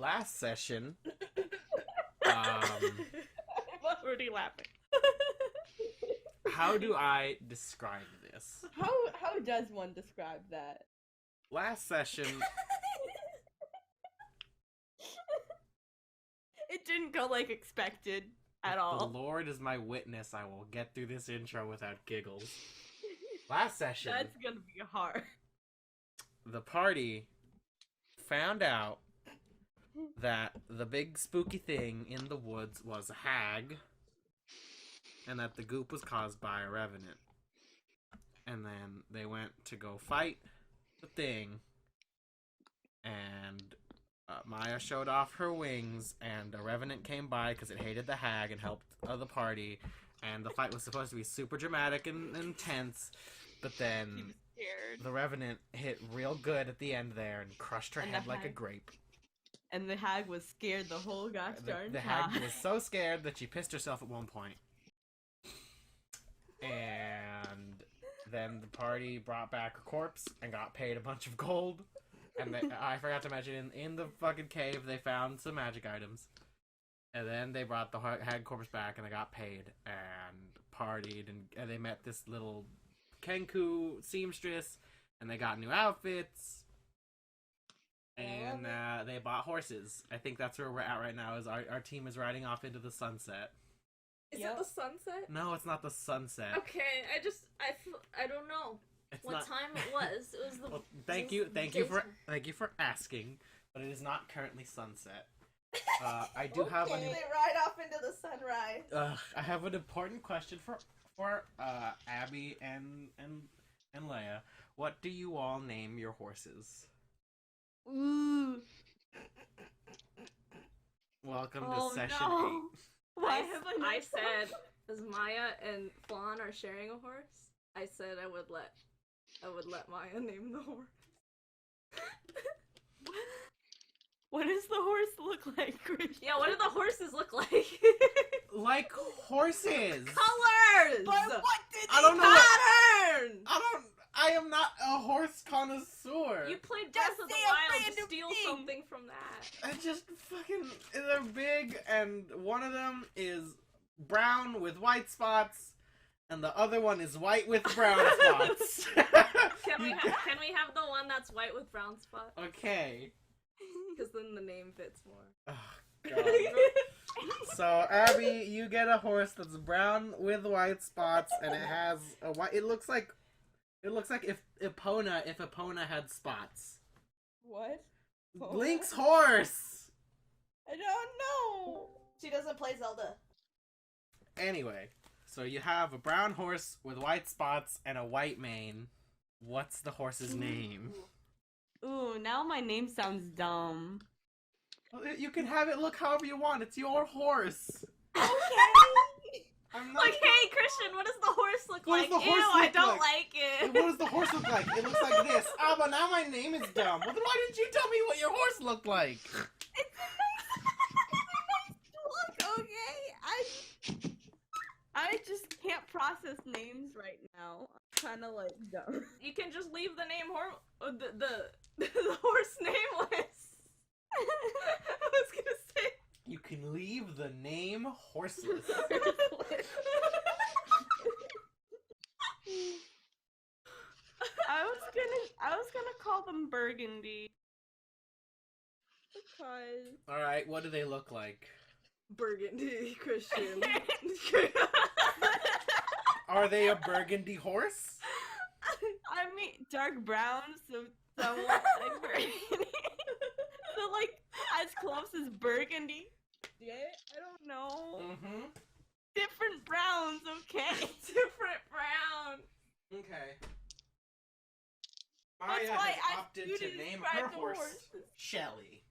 last session, I'm already laughing. how do I describe this? How does one describe that? Last session, It didn't go like expected at the all. Lord is my witness, I will get through this intro without giggles. Last session, That's gonna be hard. the party found out that the big spooky thing in the woods was a hag, and that the goop was caused by a revenant. And then they went to go fight the thing, and Maya showed off her wings, and a revenant came by because it hated the hag and helped the party, and the fight was supposed to be super dramatic and intense, but then the revenant hit real good at the end there and crushed her head like a grape. And the hag was scared the whole gosh darn The time. hag was so scared that she pissed herself at one point. And then the party brought back a corpse and got paid a bunch of gold. And I forgot to mention, in the fucking cave, they found some magic items. And then they brought the hag corpse back, and they got paid and partied, and they met this little Kenku seamstress, and they got new outfits. And they bought horses. I think that's where we're at right now. Is our team is riding off into the sunset. Is it the sunset? No, it's not the sunset. Okay, I don't know what time it was. It was the. Well, thank you for asking, but it is not currently sunset. I do have They ride off into the sunrise. I have an important question for Abby and Leia. What do you all name your horses? Ooh. Welcome to session 8. Why have I said, as Maya and Flan are sharing a horse, I said I would let Maya name the horse. What does the horse look like, Christian? Yeah, what do the horses look like? Like horses. Colors! But what did I don't know. Pattern! I am not a horse connoisseur. You played Breath of the Wild to steal something from that. I just fucking... They're big, and one of them is brown with white spots, and the other one is white with brown spots. Can we have the one that's white with brown spots? Okay. Because then the name fits more. Oh, God. So, Abby, you get a horse that's brown with white spots, and it has a white... It looks like if Epona had spots. What? Link's horse! I don't know. She doesn't play Zelda. Anyway, so you have a brown horse with white spots and a white mane. What's the horse's name? Ooh, now my name sounds dumb. Well, you can have it look however you want. It's your horse. Okay. I'm not... Like, hey, Christian, what does the horse look What like? does the horse Ew, look I don't like? like it. What does the horse look like? It looks like this. Ah, but now my name is dumb. Well, then why didn't you tell me what your horse looked like? It's a nice look, okay? I just can't process names right now. I'm kind of like dumb. You can just leave the name the horse nameless. I was gonna say. You can leave the name horseless. I was gonna call them Burgundy. Because Alright, what do they look like? Burgundy, Christian. Are they a burgundy horse? I mean dark brown, so somewhat like burgundy. So like as close as burgundy. Yeah, I don't know. Mm-hmm. Different browns, okay. Different brown. Okay. That's Maya why has I opted you to to name describe her the horse horses. Shelly.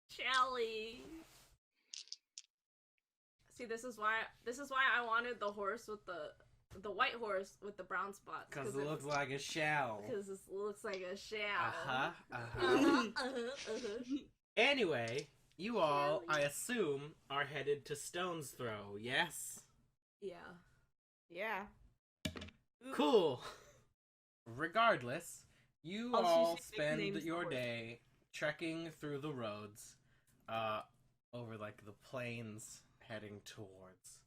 Shelly. See, this is why I wanted the horse with the white horse with the brown spots. Because it looks like a shell. Because it looks like a shell. Uh-huh, uh-huh. Uh-huh. Anyway, you all, I assume, are headed to Stonesthrow, yes? Yeah. Yeah. Cool. Regardless, you Oh, so all she names spend the your horse. day trekking through the roads, over like the plains heading towards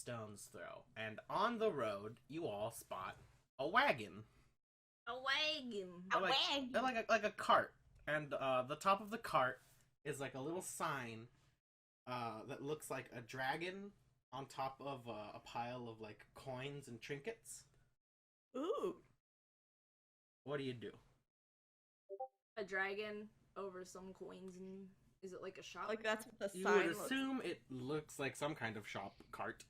Stonesthrow. And on the road, you all spot a wagon. A wagon. Like a cart. And the top of the cart is like a little sign that looks like a dragon on top of a pile of like coins and trinkets. Ooh. What do you do? A dragon over some coins and is it like a shop? Like that's what the You sign would looks. assume it looks like some kind of shop cart.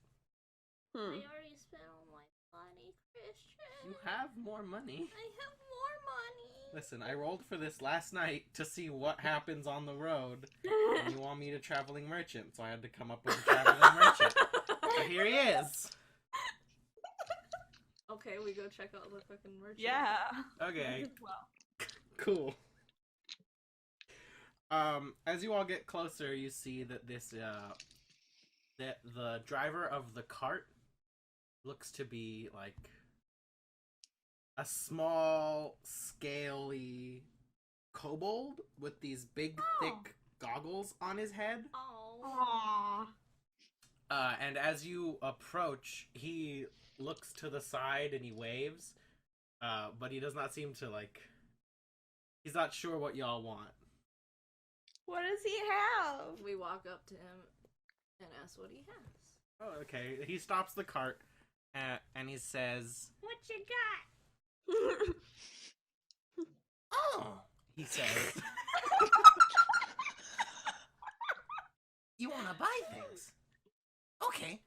I already spent all my money, Christian. You have more money. I have more money. Listen, I rolled for this last night to see what happens on the road. And you want me to traveling merchant, so I had to come up with a traveling merchant. So here he is. Okay, we go check out the fucking merchant. Yeah. Okay, Well. cool. As you all get closer, you see that the driver of the cart looks to be like a small, scaly kobold with these big, thick goggles on his head. Oh. Aww. And as you approach, he looks to the side and he waves, but he does not seem to like. He's not sure what y'all want. What does he have? We walk up to him and ask what he has. Oh, okay. He stops the cart and he says, What you got? "Oh," he says, "you want to buy things? Okay.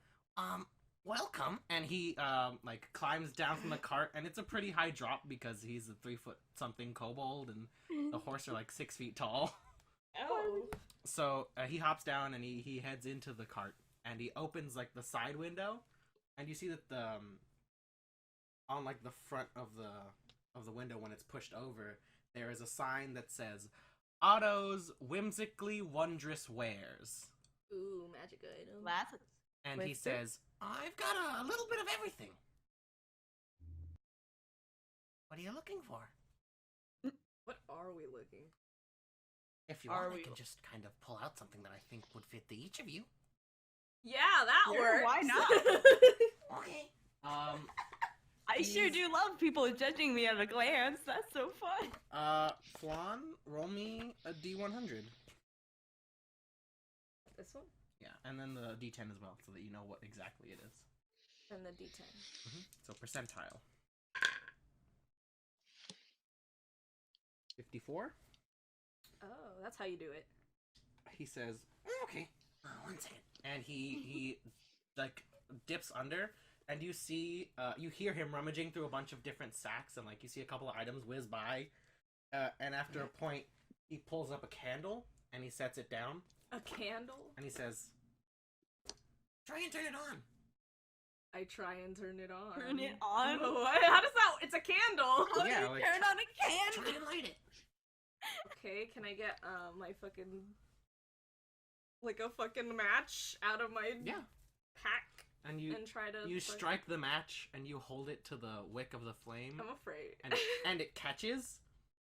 Welcome." And he like climbs down from the cart, and it's a pretty high drop because he's a 3-foot something kobold, and the horse are like 6 feet tall. Oh. So he hops down and he heads into the cart, and he opens like the side window, and you see that the on like the front of the window when it's pushed over, there is a sign that says Otto's Whimsically Wondrous Wares. Ooh, magic item. That's And he Wizard? says, "I've got a little bit of everything. What are you looking for? What are we looking? If you Are want, I we- can just kind of pull out something that I think would fit the each of you." Yeah, that Sure, works. why not? Okay. I sure Please. do love people judging me at a glance. That's so fun. Flan, roll me a D100. This one? Yeah, and then the D10 as well, so that you know what exactly it is. And the D10. So percentile. 54. Oh, that's how you do it. He says, "Okay, 1 second," and he like dips under, and you see, you hear him rummaging through a bunch of different sacks, and like you see a couple of items whiz by, and after a point, he pulls up a candle and he sets it down, A candle? and he says, "Try and turn it on." I try and turn it on. Turn it on? What? How does that? It's a candle. How do Yeah, you like- turn on a Try candle? and light it. Okay, can I get my fucking like a fucking match out of my Yeah, pack and you and try to you fuck- strike the match and you hold it to the wick of the flame, I'm afraid. and it catches,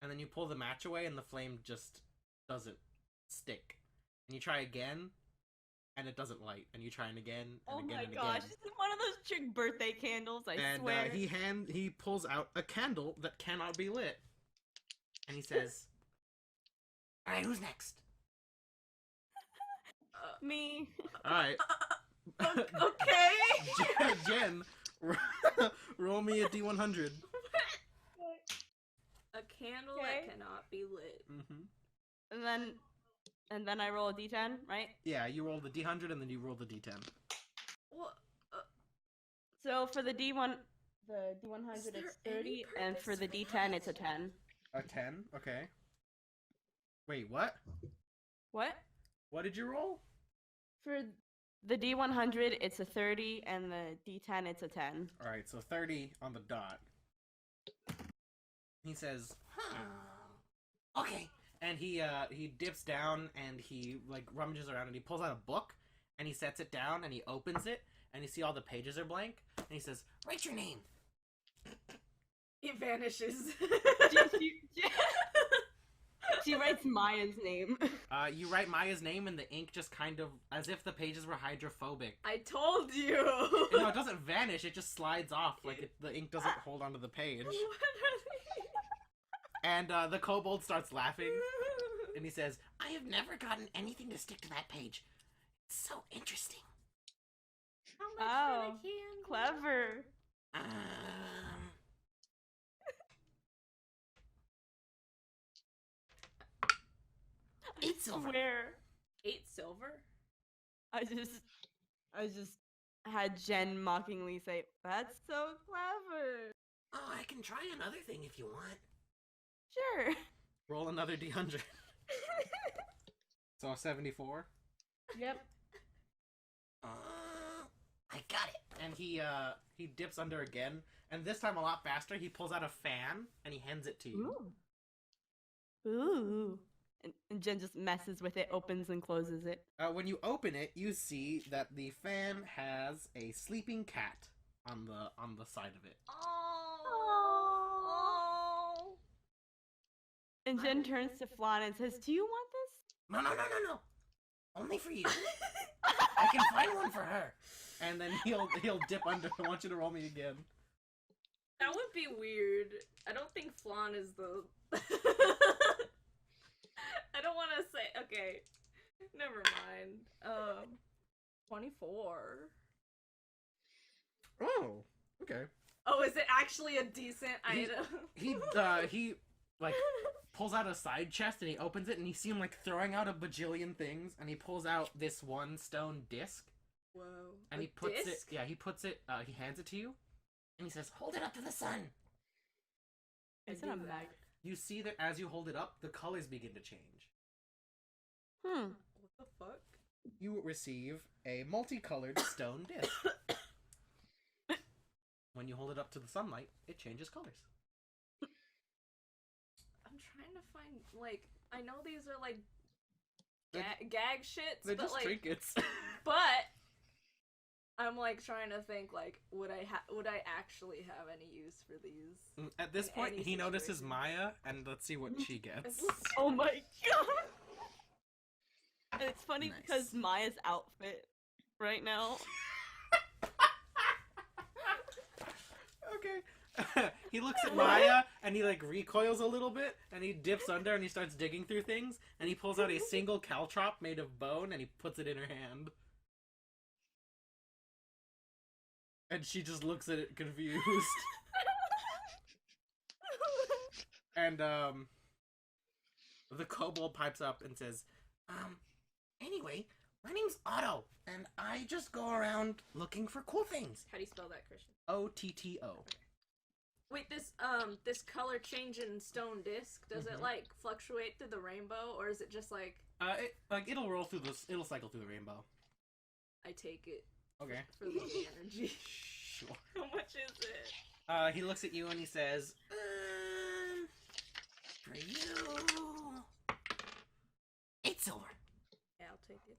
and then you pull the match away and the flame just doesn't stick, and you try again and it doesn't light, and you try and again and Oh again my and gosh, again. this is one of those trick birthday candles, I And swear. he pulls out a candle that cannot be lit, and he says, "All right, who's next?" Me. All right, Okay. Jen, roll me a D100. A candle Okay. that cannot be lit. Mm-hmm. And then I roll a d10, right? Yeah, you roll the D100 and then you roll the D10. What? So for the D100 Is there it's any 30, and for purpose the for D10 that? it's a 10. A 10? Okay. Wait, what? What? What did you roll? For the D100 it's a 30, and the D10 it's a 10. Alright, so 30 on the dot. He says, okay. And he dips down and he like rummages around and he pulls out a book and he sets it down and he opens it and you see all the pages are blank and he says, "Write your name." It vanishes. She writes Maya's name. You write Maya's name and the ink just kind of, as if the pages were hydrophobic. I told you. No, it doesn't vanish, it just slides off, like the ink doesn't hold onto the page. What are And the kobold starts laughing, and he says, I have never gotten anything to stick to that page. It's so interesting. How much Oh, for the candy? clever. It's silver. Swear. 8 silver? I just had Jen mockingly say, "That's so clever." Oh, I can try another thing if you want. Sure. Roll another D100. So 74. Yep. I got it. And he dips under again, and this time a lot faster. He pulls out a fan and he hands it to you. Ooh. Ooh. And Jen just messes with it, opens and closes it. When you open it, you see that the fan has a sleeping cat on the side of it. Oh. And Jen turns to Flan and says, "Do you want this?" No. Only for you. I can find one for her. And then he'll dip under. I want you to roll me again. That would be weird. I don't think Flan is the... I don't want to say... Okay. Never mind. 24. Oh, okay. Oh, is it actually a decent item? He like pulls out a side chest and he opens it and you see him like throwing out a bajillion things and he pulls out this one stone disc. Whoa. And A he puts disc? he hands it to you and he says, "Hold it up to the sun." It's I not a do mag. that. You see that as you hold it up, the colors begin to change. Hmm. What the fuck? You receive a multicolored stone disc. When you hold it up to the sunlight, it changes colors. I'm trying to find, like, I know these are, like, They're- gag shits, They're but, just like, trinkets. but I'm, like, trying to think, like, would I actually have any use for these? At this In point, any he notices situation. Maya, and let's see what she gets. Oh my god! And it's funny Nice. because Maya's outfit right now. Okay. He looks at Maya, and he, like, recoils a little bit, and he dips under, and he starts digging through things, and he pulls out a single caltrop made of bone, and he puts it in her hand. And she just looks at it confused. And, the kobold pipes up and says, anyway, my name's Otto, and I just go around looking for cool things. How do you spell that, Christian? O-T-T-O. Wait, this color change in stone disc, does it, like, fluctuate through the rainbow, or is it just, like... It'll roll through it'll cycle through the rainbow. I take it Okay. for the energy. Sure. How much is it? He looks at you and he says, for you, 8 silver. Yeah, I'll take it.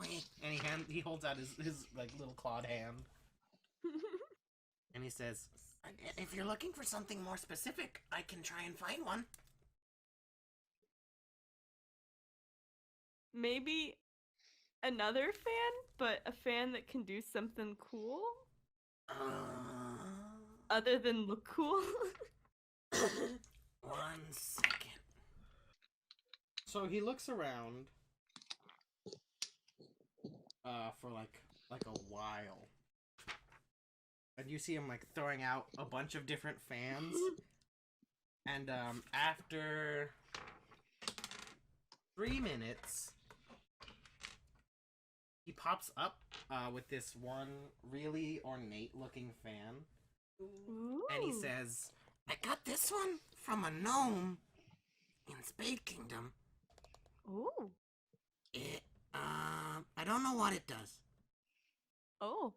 Wait. And he holds out his like little clawed hand. And he says, if you're looking for something more specific, I can try and find one. Maybe another fan, but a fan that can do something cool other than look cool. 1 second. So he looks around for like a while. And you see him like throwing out a bunch of different fans. And after 3 minutes, he pops up with this one really ornate looking fan. Ooh. And he says, I got this one from a gnome in Spade Kingdom. Ooh. It, I don't know what it does. Oh.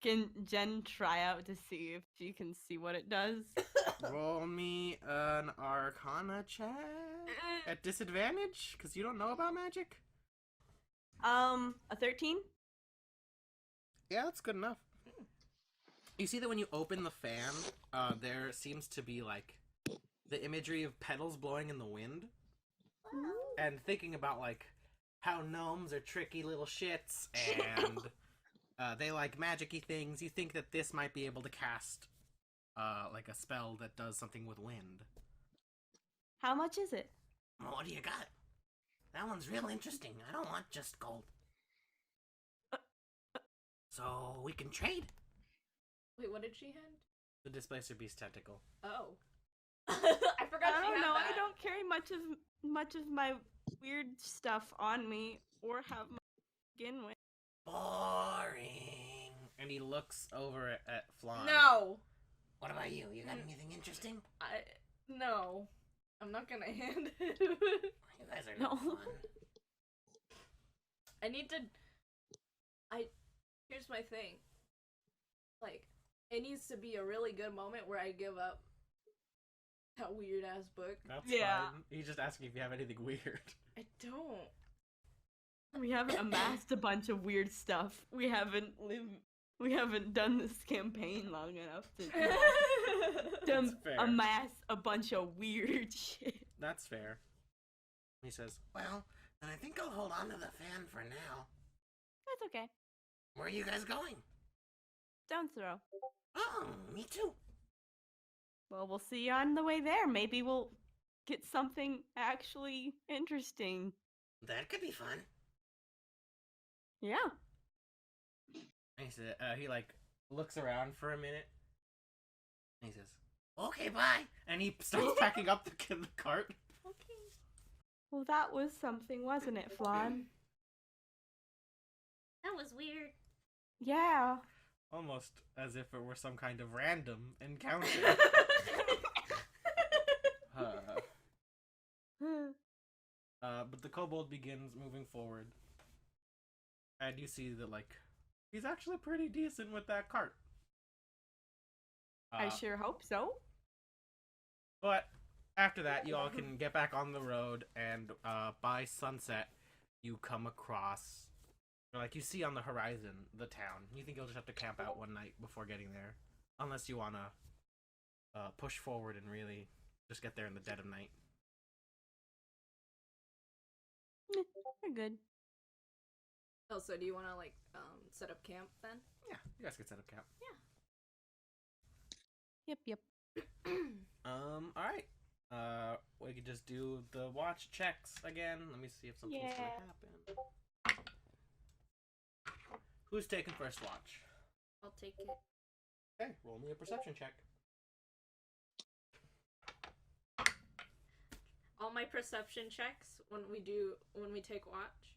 Can Jen try out to see if she can see what it does? Roll me an Arcana check at disadvantage, because you don't know about magic. A 13? Yeah, that's good enough. You see that when you open the fan, there seems to be, like, the imagery of petals blowing in the wind. and thinking about like how gnomes are tricky little shits and they like magic-y things, you think that this might be able to cast like a spell that does something with wind. How much is it? Well, what do you got? That one's real interesting. I don't want just gold. So we can trade. Wait, what did she hand? The Displacer Beast tentacle. Oh. I forgot I she don't had know. that. I don't carry much of my weird stuff on me, or have much to begin with. Boring. And he looks over at Flan. No! What about you? You got anything interesting? No. I'm not gonna hand it. You guys are no fun. I need to... Here's my thing. Like, it needs to be a really good moment where I give up that weird-ass book. That's Yeah. fine. He's just asking if you have anything weird. I don't. We haven't amassed a bunch of weird stuff. We haven't done this campaign long enough to fair. amass a bunch of weird shit. That's fair. He says, well, then I think I'll hold on to the fan for now. That's okay. Where are you guys going? Stonesthrow. Oh, me too. Well, we'll see you on the way there. Maybe we'll get something actually interesting. That could be fun. Yeah. And he said, he like looks around for a minute. And he says, okay, bye. And he starts packing up the cart. Okay. Well, that was something, wasn't it, Flan? That was weird. Yeah. Almost as if it were some kind of random encounter. But the kobold begins moving forward. And you see that, like, he's actually pretty decent with that cart. I sure hope so. But after that, you all can get back on the road, and by sunset, you come across, or like you see on the horizon, the town. You think you'll just have to camp out one night before getting there, unless you want to push forward and really just get there in the dead of night. We're good. Oh, so do you want to, like, set up camp then? Yeah, you guys can set up camp. Yep. Alright. We could just do the watch checks again. Let me see if something's gonna happen. Who's taking first watch? I'll take it. Okay, roll me a perception check. All my perception checks when we take watch,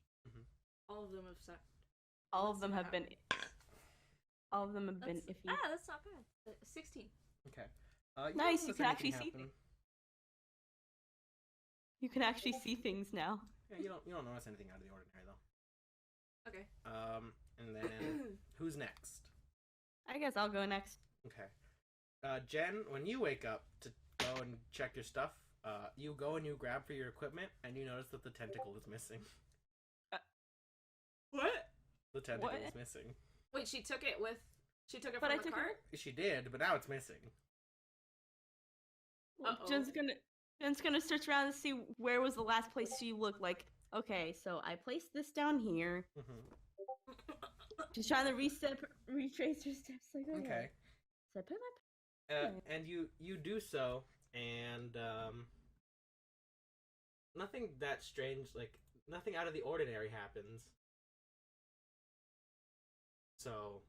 all of them have sucked. All of them have been iffy. That's not bad. 16. Okay. Nice, you notice can actually anything see happen. things. You can actually see things now. Yeah, you don't notice anything out of the ordinary though. Okay. And then who's next? I guess I'll go next. Okay. Jen, when you wake up to go and check your stuff, you go and you grab for your equipment, and you notice that the tentacle is missing. What? The tentacle What? is missing. Wait, she took it But from I the took cart? She did, but now it's missing. Uh-oh. Jen's gonna search around and see where was the last place she looked. Like, okay, so I placed this down here. She's trying to retrace her steps. Like, okay. So I put my And you do so, and nothing that strange, like nothing out of the ordinary happens. So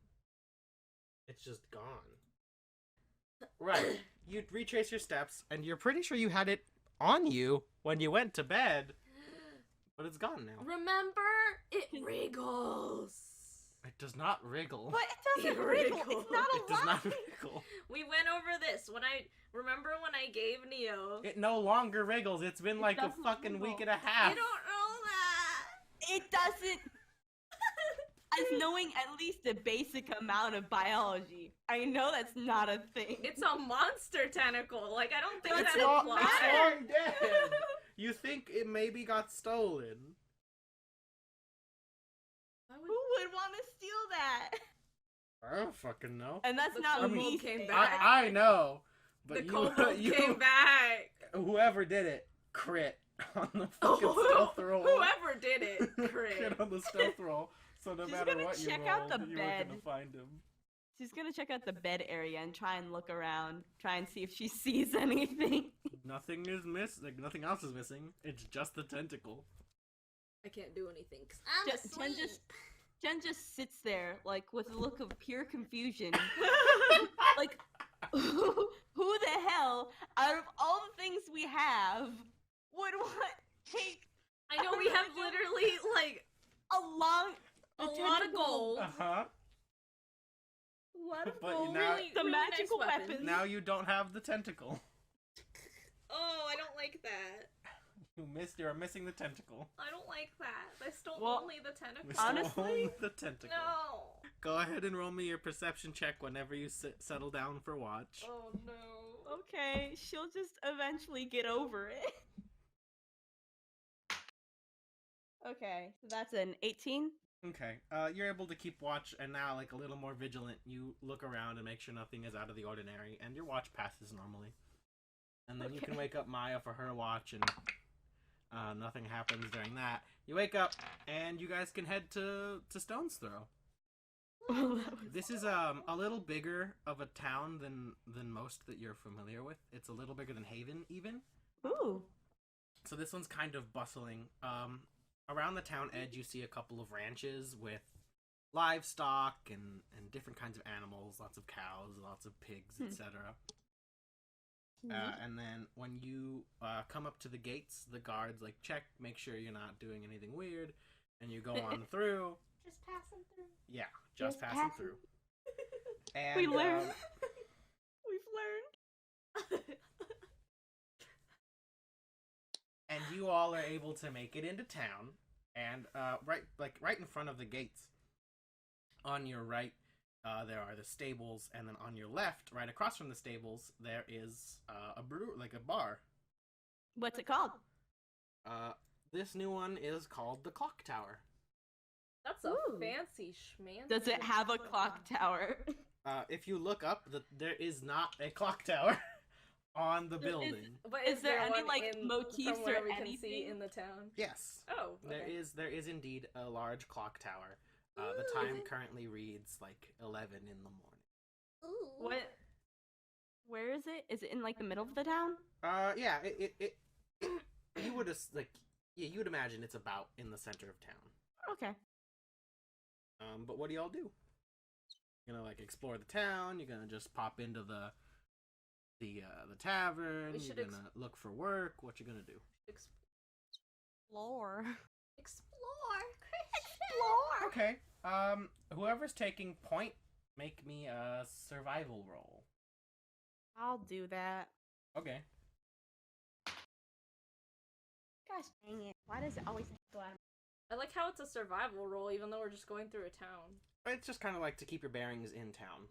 it's just gone. Right. You retrace your steps, and you're pretty sure you had it on you when you went to bed, but it's gone now. Remember, it wriggles. It does not wriggle. But it doesn't wriggle. It's not alive. It does not wriggle. We went over this when I gave Neo. It no longer wriggles. It's been like a doesn't fucking wriggle. week and a half. You don't know that. It doesn't. As knowing at least a basic amount of biology, I know that's not a thing. It's a monster tentacle. Like, I don't think It's that long- applies. It's long dead. You think it maybe got stolen? Who would want to steal that? I don't fucking know. And that's The not kobold me. came saying back. that. I know, but The kobold you came back. whoever did it, crit. on the fucking stealth roll. Whoever did it, great. Crit on the stealth roll. So no She's matter gonna what you check out rolled, the you bed. were gonna find him. She's gonna check out the bed area and try and look around, try and see if she sees anything. Nothing is missing. Like, nothing else is missing. It's just the tentacle. I can't do anything because I'm asleep. Jen just sits there, like, with a look of pure confusion. Like, who the hell, out of all the things we have, would want take I know we have literally like a lot of gold. Uh-huh. A lot of But gold. now- The magical nice weapons. weapons. Now you don't have the tentacle. Oh, I don't like that. You're missing the tentacle. I don't like that. I stole Well, only the tentacle. We still Honestly? own the tentacle. No. Go ahead and roll me your perception check whenever you settle down for watch. Oh no. Okay, she'll just eventually get over it. Okay, so that's an 18. Okay, you're able to keep watch, and now, like, a little more vigilant, you look around and make sure nothing is out of the ordinary, and your watch passes normally. And then you can Okay. wake up Maya for her watch, and nothing happens during that. You wake up, and you guys can head to Stonesthrow. This is a little bigger of a town than most that you're familiar with. It's a little bigger than Haven, even. Ooh. So this one's kind of bustling. Around the town edge, you see a couple of ranches with livestock and different kinds of animals, lots of cows, lots of pigs, etc. And then when you come up to the gates, the guards like check, make sure you're not doing anything weird, and you go on through. Just passing through. Yeah, just passing through. And We learned. We've learned. and you all are able to make it into town, and right in front of the gates, on your right, there are the stables, and then on your left, right across from the stables, there is a bar. What's it called? This new one is called the Clock Tower. That's a Ooh. fancy schmancy. Does it have a clock tower? If you look up, there is not a clock tower on the building. But Is there any, one like, in, motifs from where or we can see anything? in the town? Yes, Oh, okay. there is indeed a large clock tower. The Ooh. time currently reads like 11 in the morning. Ooh. What? Where is it? Is it in like the middle of the town? Yeah, it you would you would imagine it's about in the center of town. Okay. But what do y'all do? You're gonna like explore the town. You're gonna just pop into the tavern. We You're should gonna look for work. What you gonna do? Lore. Explore. Explore. Okay. Whoever's taking point, make me a survival roll. I'll do that. Okay. Gosh dang it. Why does it always have to go out of I like how it's a survival roll, even though we're just going through a town. It's just kind of like to keep your bearings in town.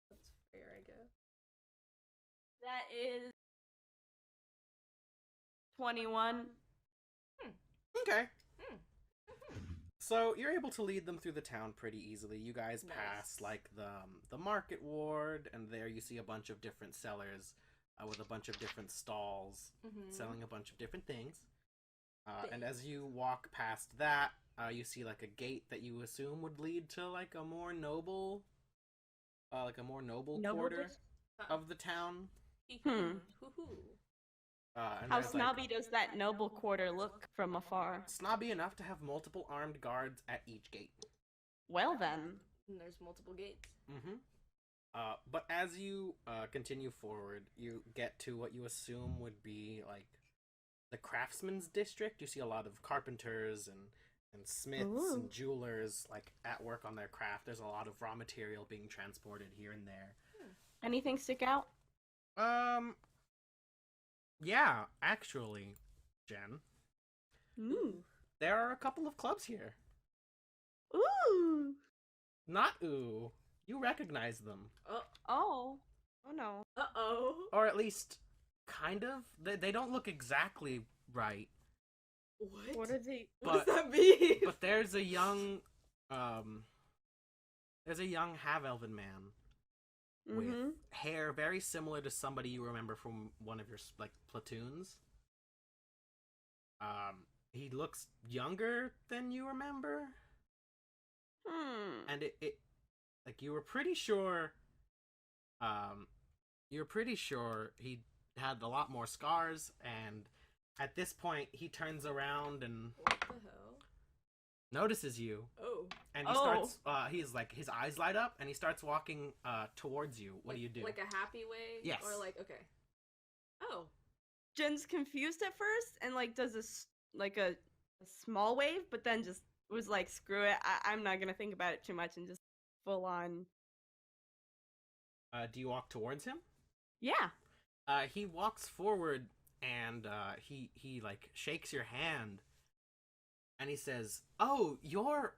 That's fair, I guess. That is 21. Okay. Hmm. So you're able to lead them through the town pretty easily. You guys Nice. pass like the market ward, and there you see a bunch of different sellers with a bunch of different stalls Mm-hmm. selling a bunch of different things. And as you walk past that, you see like a gate that you assume would lead to like a more noble quarter of the town. Hmm. Hoo-hoo. And How there's, snobby does that noble quarter look from afar? snobby enough to have multiple armed guards at each gate. Well then. And there's multiple gates. Mm-hmm. But as you continue forward, you get to what you assume would be like the craftsman's district. You see a lot of carpenters and smiths Ooh. and jewelers like at work on their craft. There's a lot of raw material being transported here and there. Anything stick out? Yeah, actually, Jen, Ooh. there are a couple of clubs here. Ooh. Not ooh. You recognize them. Oh. Oh no. Uh-oh. Or at least, kind of. They don't look exactly right. What? What are they? What But- does that mean? But there's a young half-elven man with Mm-hmm. hair very similar to somebody you remember from one of your like platoons. He looks younger than you remember. And it like you were pretty sure he had a lot more scars, and at this point he turns around and What the hell? notices you. Oh. And he starts he's like, his eyes light up and he starts walking towards you. What do you do? Like a happy way? Yes. Or like, okay. Oh. Jen's confused at first and like does a small wave, but then just was like, screw it, I'm not gonna think about it too much and just full on. Do you walk towards him? Yeah. He walks forward and he like shakes your hand and he says, "Oh, you're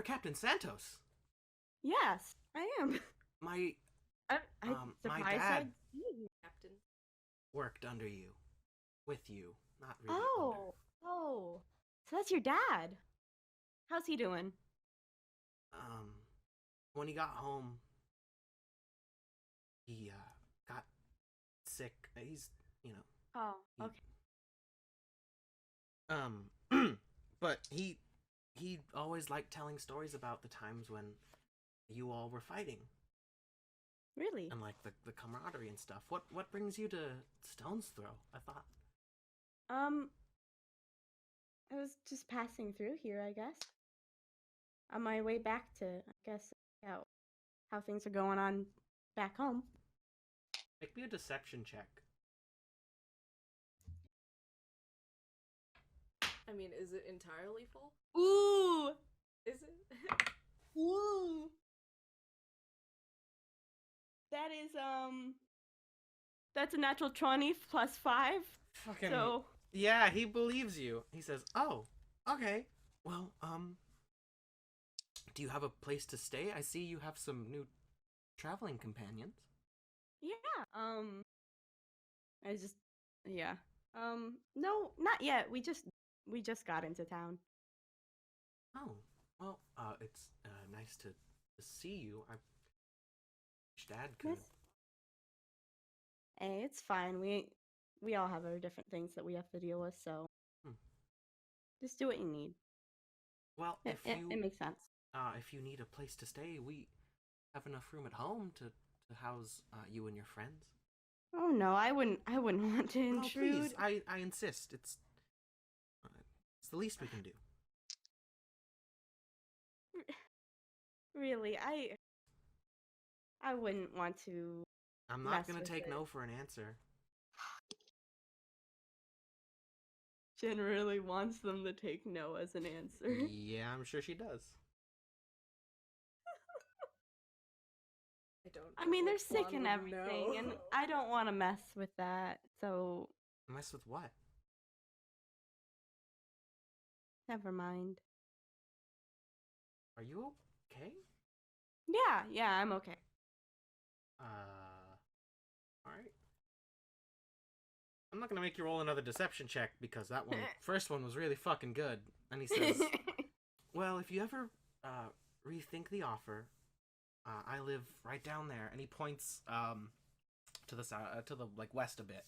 Captain Santos." Yes, I am. My I'm my surprised dad I'd see you. Captain. worked under you, with you, not really. Oh, so that's your dad. How's he doing? Under. When he got home, he got sick. He's, you know. Oh, okay. But he always liked telling stories about the times when you all were fighting Really? and like the camaraderie and stuff. What brings you to Stonesthrow? I thought. I was just passing through here, I guess. On my way back to, I guess, how things are going on back home. Make me a deception check. I mean, is it entirely full? Ooh! Is it? Ooh! That is, that's a natural 20 plus 5. Fucking So, yeah, he believes you. He says, "Oh, okay. Well, do you have a place to stay? I see you have some new traveling companions." yeah, yeah. No, not yet. We just got into town. Oh, well, it's nice to see you. I wish Dad could. Yes. Hey, it's fine. We all have our different things that we have to deal with, so just do what you need. Well, It makes sense. if you need a place to stay, we have enough room at home to house you and your friends. Oh no, I wouldn't want to No, intrude. please, I insist. It's the least we can do. Really, I wouldn't want to. I'm not Mess gonna with take it. no for an answer. Jen really wants them to take no as an answer. Yeah, I'm sure she does. I don't. I mean, know they're if sick Flan and would everything, know. and I don't want to mess with that. So Mess with what? never mind. Are you okay? Yeah, I'm okay. Alright. I'm not gonna make you roll another deception check because that first one was really fucking good. And he says, "Well, if you ever rethink the offer, I live right down there." And he points to the to the like west a bit.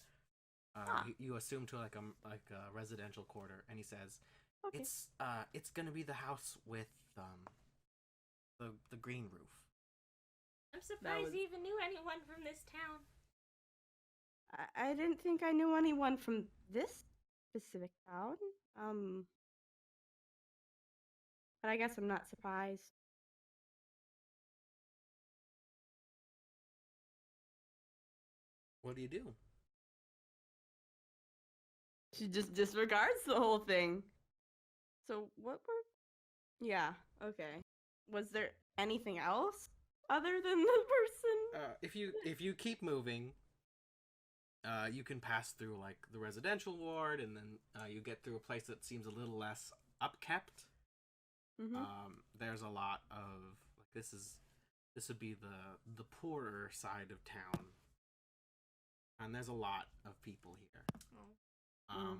You assume to like a residential quarter, and he says, Okay. It's gonna be the house with the green roof." I'm surprised you even knew anyone from this town. I didn't think I knew anyone from this specific town. But I guess I'm not surprised. What do you do? She just disregards the whole thing. So what were? Yeah. Okay. Was there anything else other than the person? If you keep moving, you can pass through like the residential ward, and then you get through a place that seems a little less upkept. Mm-hmm. There's a lot of like this would be the poorer side of town, and there's a lot of people here. Oh.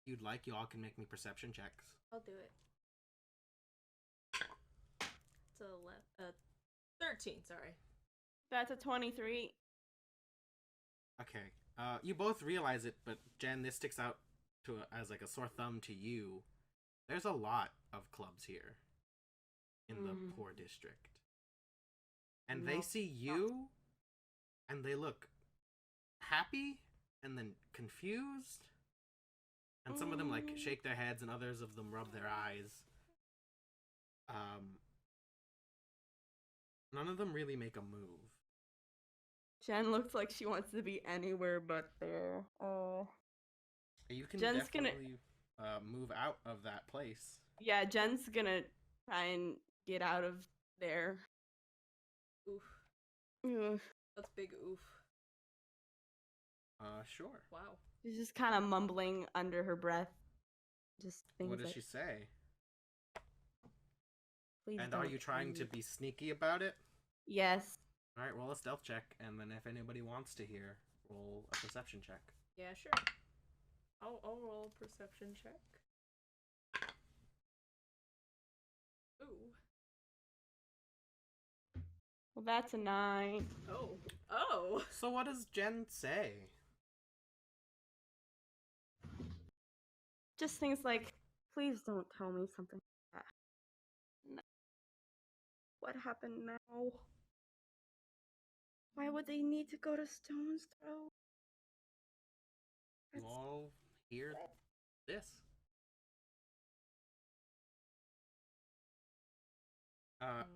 You'd like, you all can make me perception checks. I'll do it. It's 13, sorry. That's a 23. Okay. You both realize it, but Jen, this sticks out as like a sore thumb to you. There's a lot of clubs here in the poor district. And they see you, and they look happy, and then confused. And some of them, like, shake their heads, and others of them rub their eyes. None of them really make a move. Jen looks like she wants to be anywhere but there. Oh. You can Jen's definitely move out of that place. Yeah, Jen's gonna try and get out of there. Oof. Ugh. That's big oof. Sure. Wow. She's just kind of mumbling under her breath. Just things What does like, she say? Please And don't are you trying to leave." be sneaky about it? Yes. Alright, roll a stealth check, and then if anybody wants to hear, roll a perception check. Yeah, sure. I'll roll a perception check. Ooh. Well, that's a 9. Oh. Oh! So what does Jen say? Just things like, please don't tell me something like that. No. What happened now? Why would they need to go to Stonesthrow? You all hear this.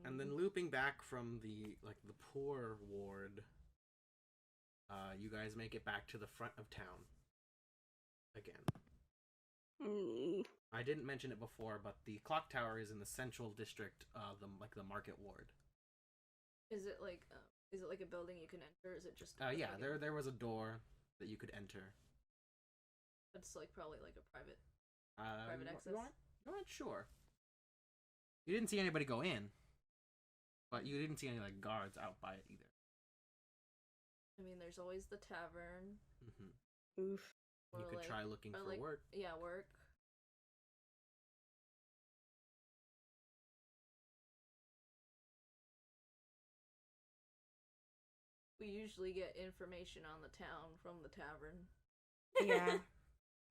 And then looping back from the poor ward, you guys make it back to the front of town again. I didn't mention it before, but the clock tower is in the central district, the market ward. Is it like a building you can enter? Is it just Yeah, there was a door that you could enter. It's like probably like a private access. You aren't sure. You didn't see anybody go in, but you didn't see any like guards out by it either. I mean, there's always the tavern. Oof. You could try looking for work. Yeah, work. We usually get information on the town from the tavern. Yeah.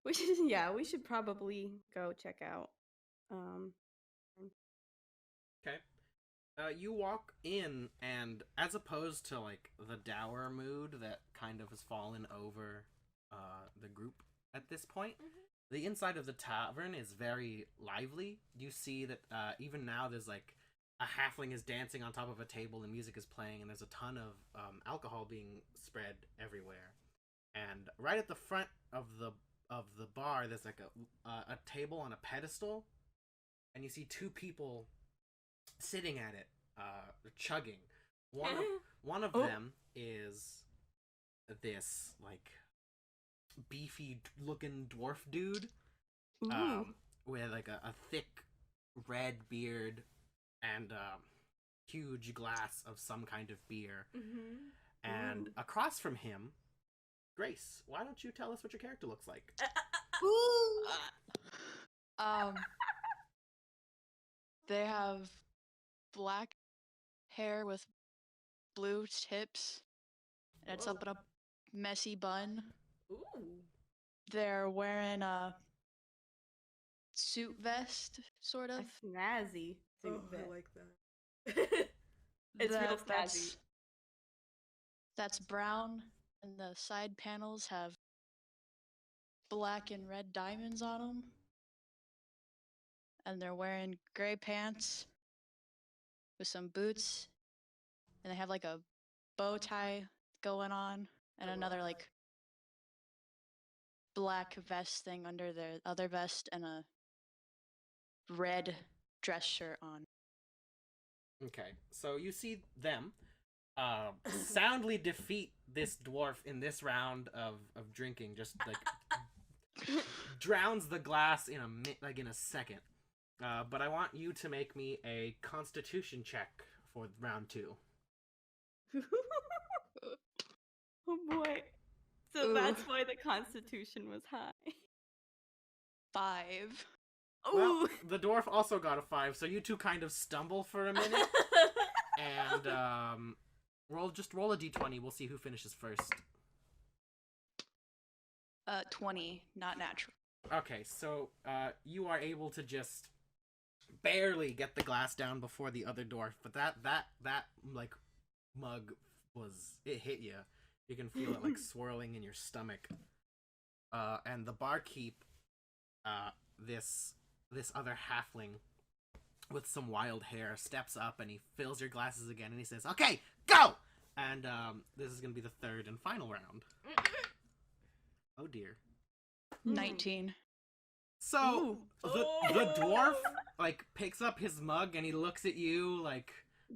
We should probably go check out. Okay. You walk in, and as opposed to like the dour mood that kind of has fallen over the group at this point, the inside of the tavern is very lively. You see that even now there's like a halfling is dancing on top of a table and music is playing, and there's a ton of alcohol being spread everywhere. And right at the front of the bar, there's like a table on a pedestal, and you see two people sitting at it, chugging. One of them is this like beefy looking dwarf dude, with like a thick red beard and huge glass of some kind of beer. And across from him, Grace, why don't you tell us what your character looks like? They have black hair with blue tips, and it's up in a messy bun. Ooh. They're wearing a suit vest, sort of. A snazzy suit vest. I like that. It's real snazzy. That's brown, and the side panels have black and red diamonds on them. And they're wearing gray pants with some boots, and they have like a bow tie going on, and another like black vest thing under their other vest, and a red dress shirt on. Okay, so you see them soundly defeat this dwarf in this round of drinking, just like drowns the glass in a second. But I want you to make me a Constitution check for round 2. Oh boy. So that's why the Constitution was high. 5. Well, the dwarf also got a 5, so you two kind of stumble for a minute. And roll a d20. We'll see who finishes first. 20, not natural. Okay, so you are able to just barely get the glass down before the other dwarf, but that like mug it hit you. You can feel it like swirling in your stomach. And the barkeep, this other halfling with some wild hair, steps up and he fills your glasses again and he says, "Okay, go!" And this is gonna be the third and final round. Oh dear. 19. So the dwarf like picks up his mug and he looks at you like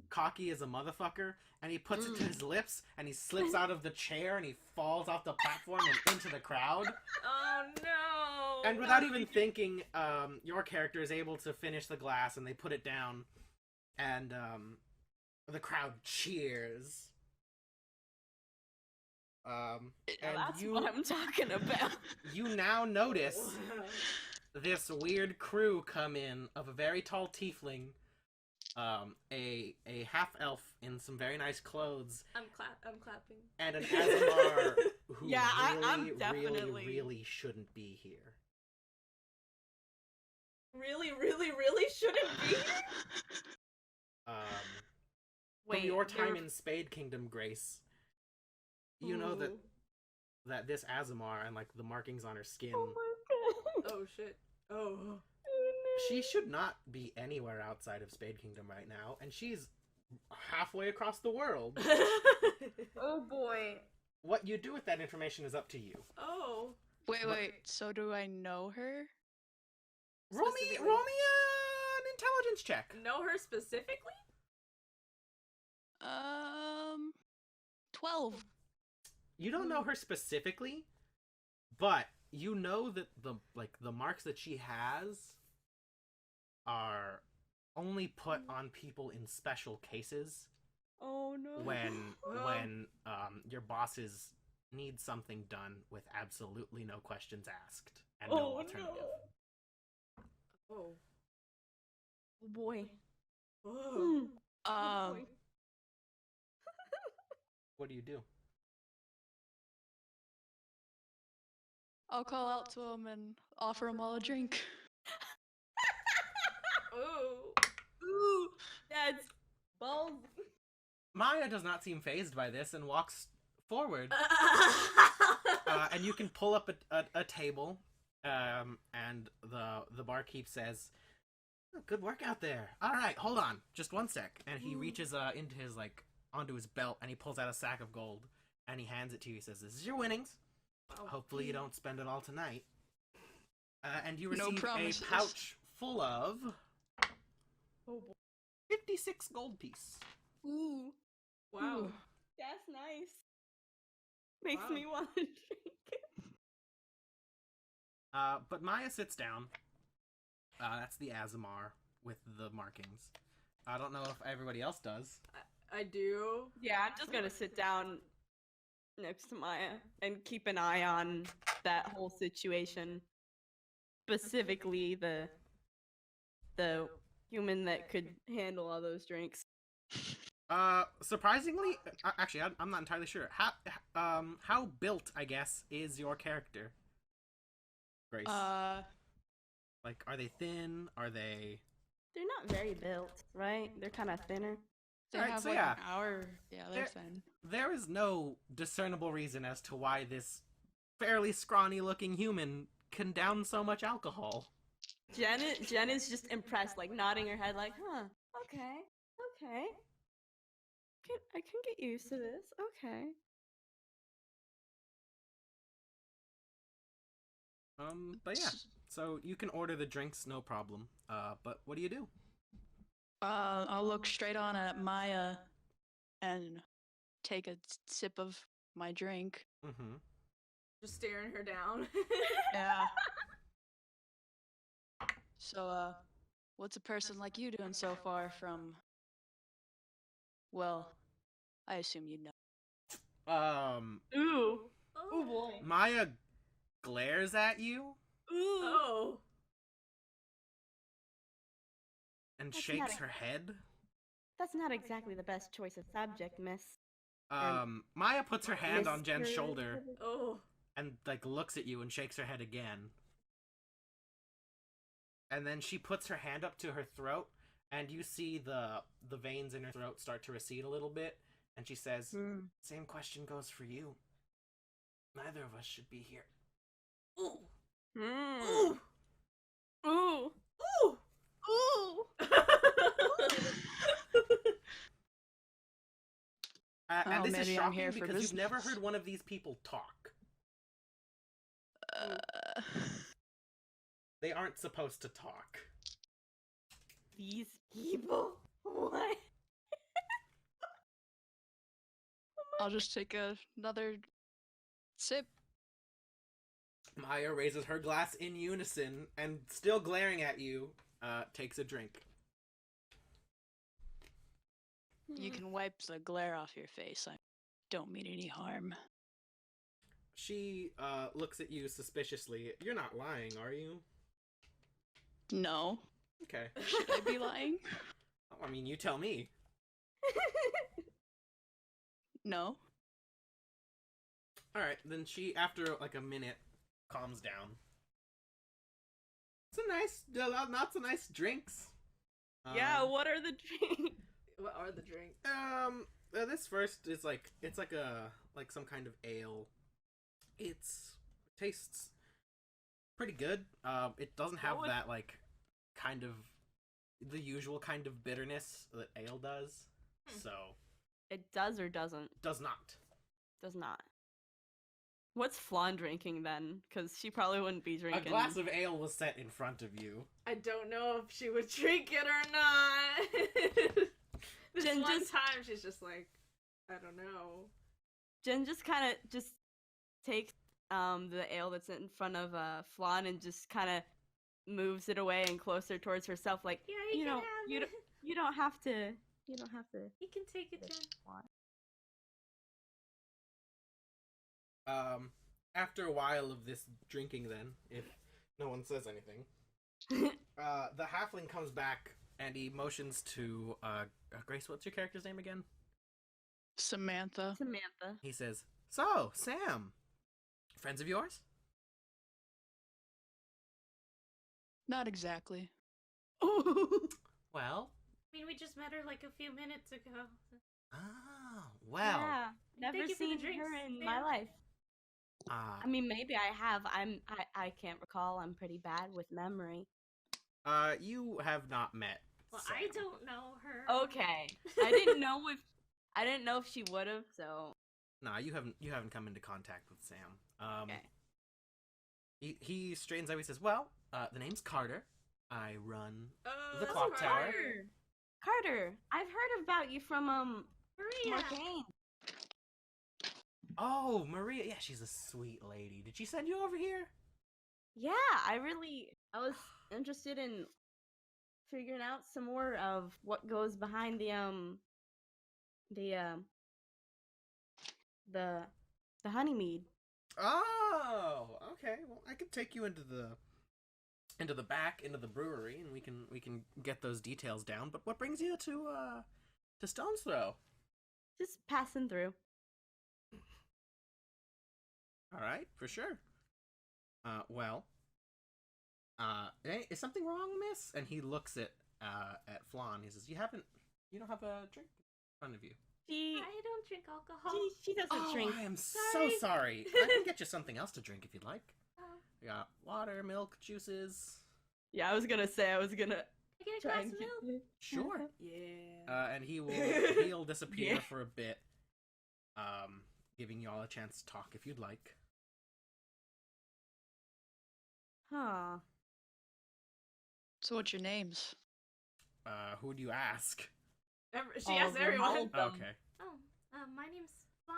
cocky as a motherfucker, and he puts it to his lips and he slips out of the chair and he falls off the platform and into the crowd. Oh no! And without even thinking, your character is able to finish the glass and they put it down, and the crowd cheers. And That's what I'm talking about. you now notice this weird crew come in of a very tall tiefling, a half elf in some very nice clothes, I'm clapping. and an Azamar who Yeah, I'm really, definitely- really shouldn't be here. Really shouldn't be here. From your time they're- in Spade Kingdom, Grace, you know Ooh. that this Azamar and like the markings on her skin, Oh my god. Oh shit. Oh. she should not be anywhere outside of Spade Kingdom right now, and she's halfway across the world. Oh boy. What you do with that information is up to you. Oh. Wait. So do I know her? Roll me Specifically? an intelligence check. Know her specifically? 12. You don't know her specifically, but you know that the marks that she has are only put on people in special cases Oh no. when your bosses need something done with absolutely no questions asked and no alternative. Oh. Oh boy. Oh. Um, What do you do? I'll call out to him and offer him all a drink. Ooh. Ooh. That's balls. Maya does not seem phased by this and walks forward. And you can pull up a table, and the barkeep says, "Oh, good work out there. All right, hold on, just one sec." And he reaches into his onto his belt and he pulls out a sack of gold and he hands it to you. He says, "This is your winnings. Oh. Hopefully you don't spend it all tonight." And you No receive a promises. pouch full of Oh boy. 56 gold piece. Ooh. Wow. Ooh. That's nice. Makes Wow. me want to drink. But Maya sits down. That's the Azamar with the markings. I don't know if everybody else does. I do. Yeah, I'm just gonna sit down next to Maya and keep an eye on that whole situation. Specifically the human that could handle all those drinks. Surprisingly, actually, I'm not entirely sure. How built, I guess, is your character, Grace? Like, are they thin? Are they? They're not very built, right? They're kind of thinner. They Alright, have so like yeah. an hour. Yeah, they're They're- thin. There is no discernible reason as to why this fairly scrawny-looking human can down so much alcohol. Jen is just impressed, like nodding her head, like, "Huh? Okay. I can get used to this. Okay." But yeah, so you can order the drinks, no problem. But what do you do? I'll look straight on at Maya and take a sip of my drink. Mm-hmm. Just staring her down. Yeah. So, what's a person like you doing so far from... Well, I assume you know. Ooh. Oh. boy. Maya glares at you Ooh. Oh. and That's shakes not her head. That's not exactly the best choice of subject, miss. Maya puts her hand on Jen's Mister- shoulder Oh. and like looks at you and shakes her head again. And then she puts her hand up to her throat, and you see the veins in her throat start to recede a little bit, and she says, "Same question goes for you. Neither of us should be here." Ooh. Ooh. Ooh. Ooh. Ooh. And this is maybe I'm shocking here for because you've never business. heard one of these people talk. They aren't supposed to talk. These people? What? I'll just take another sip. Maya raises her glass in unison and, still glaring at you, takes a drink. You can wipe the glare off your face. I don't mean any harm. She looks at you suspiciously. You're not lying, are you? No. Okay. Should I be lying? I mean, you tell me. No. Alright, then she, after like a minute, calms down. It's a nice, lots of nice drinks. Yeah, what are the drinks? What are the drinks? This first is like, it's like some kind of ale. It tastes pretty good. It doesn't have that like kind of the usual kind of bitterness that ale does. So It does or doesn't? does not. Does not. What's Flan drinking then? Because she probably wouldn't be drinking. A glass of ale was set in front of you. I don't know if she would drink it or not. This Jen one just- time she's just like, I don't know. Jen just kind of just takes the ale that's in front of Flan and just kind of moves it away and closer towards herself, like, Yeah, you can know, have you it. don't, you don't have to, you don't have to. You can take it, Jen. After a while of this drinking, then, if no one says anything, the halfling comes back and he motions to Grace. What's your character's name again? Samantha. Samantha. He says, "So, Sam, friends of yours?" Not exactly. Well, I mean, we just met her like a few minutes ago. oh, well. Yeah, never Thank you for the seen drinks, her in ma'am. my life. I mean, maybe I have. I can't recall. I'm pretty bad with memory. You have not met. Well, Sam. I don't know her. Okay, I didn't know if she would have. So Nah, you haven't come into contact with Sam. okay. He straightens out. He says, "Well, the name's Carter. I run Oh, the that's clock tower." Carter, I've heard about you from Maria. Marcane. Oh, Maria. Yeah, she's a sweet lady. Did she send you over here? Yeah, I was interested in figuring out some more of what goes behind the honeymead. Oh, okay. Well, I could take you into the back, into the brewery, and we can get those details down. But what brings you to Stonesthrow? Just passing through. All right, for sure. Hey, is something wrong, miss? And he looks at Flan. He says, you don't have a drink in front of you." I don't drink alcohol. She doesn't drink. I am Sorry. so sorry. I can get you something else to drink if you'd like. Oh, We got water, milk, juices. Yeah, I was gonna I get a try glass and of get milk. Sure. Yeah. And he'll disappear Yeah. for a bit, giving you all a chance to talk if you'd like. Huh. So what's your names? Who do you ask? She All asked of them, all everyone. of them. Okay. Oh, my name's Flan.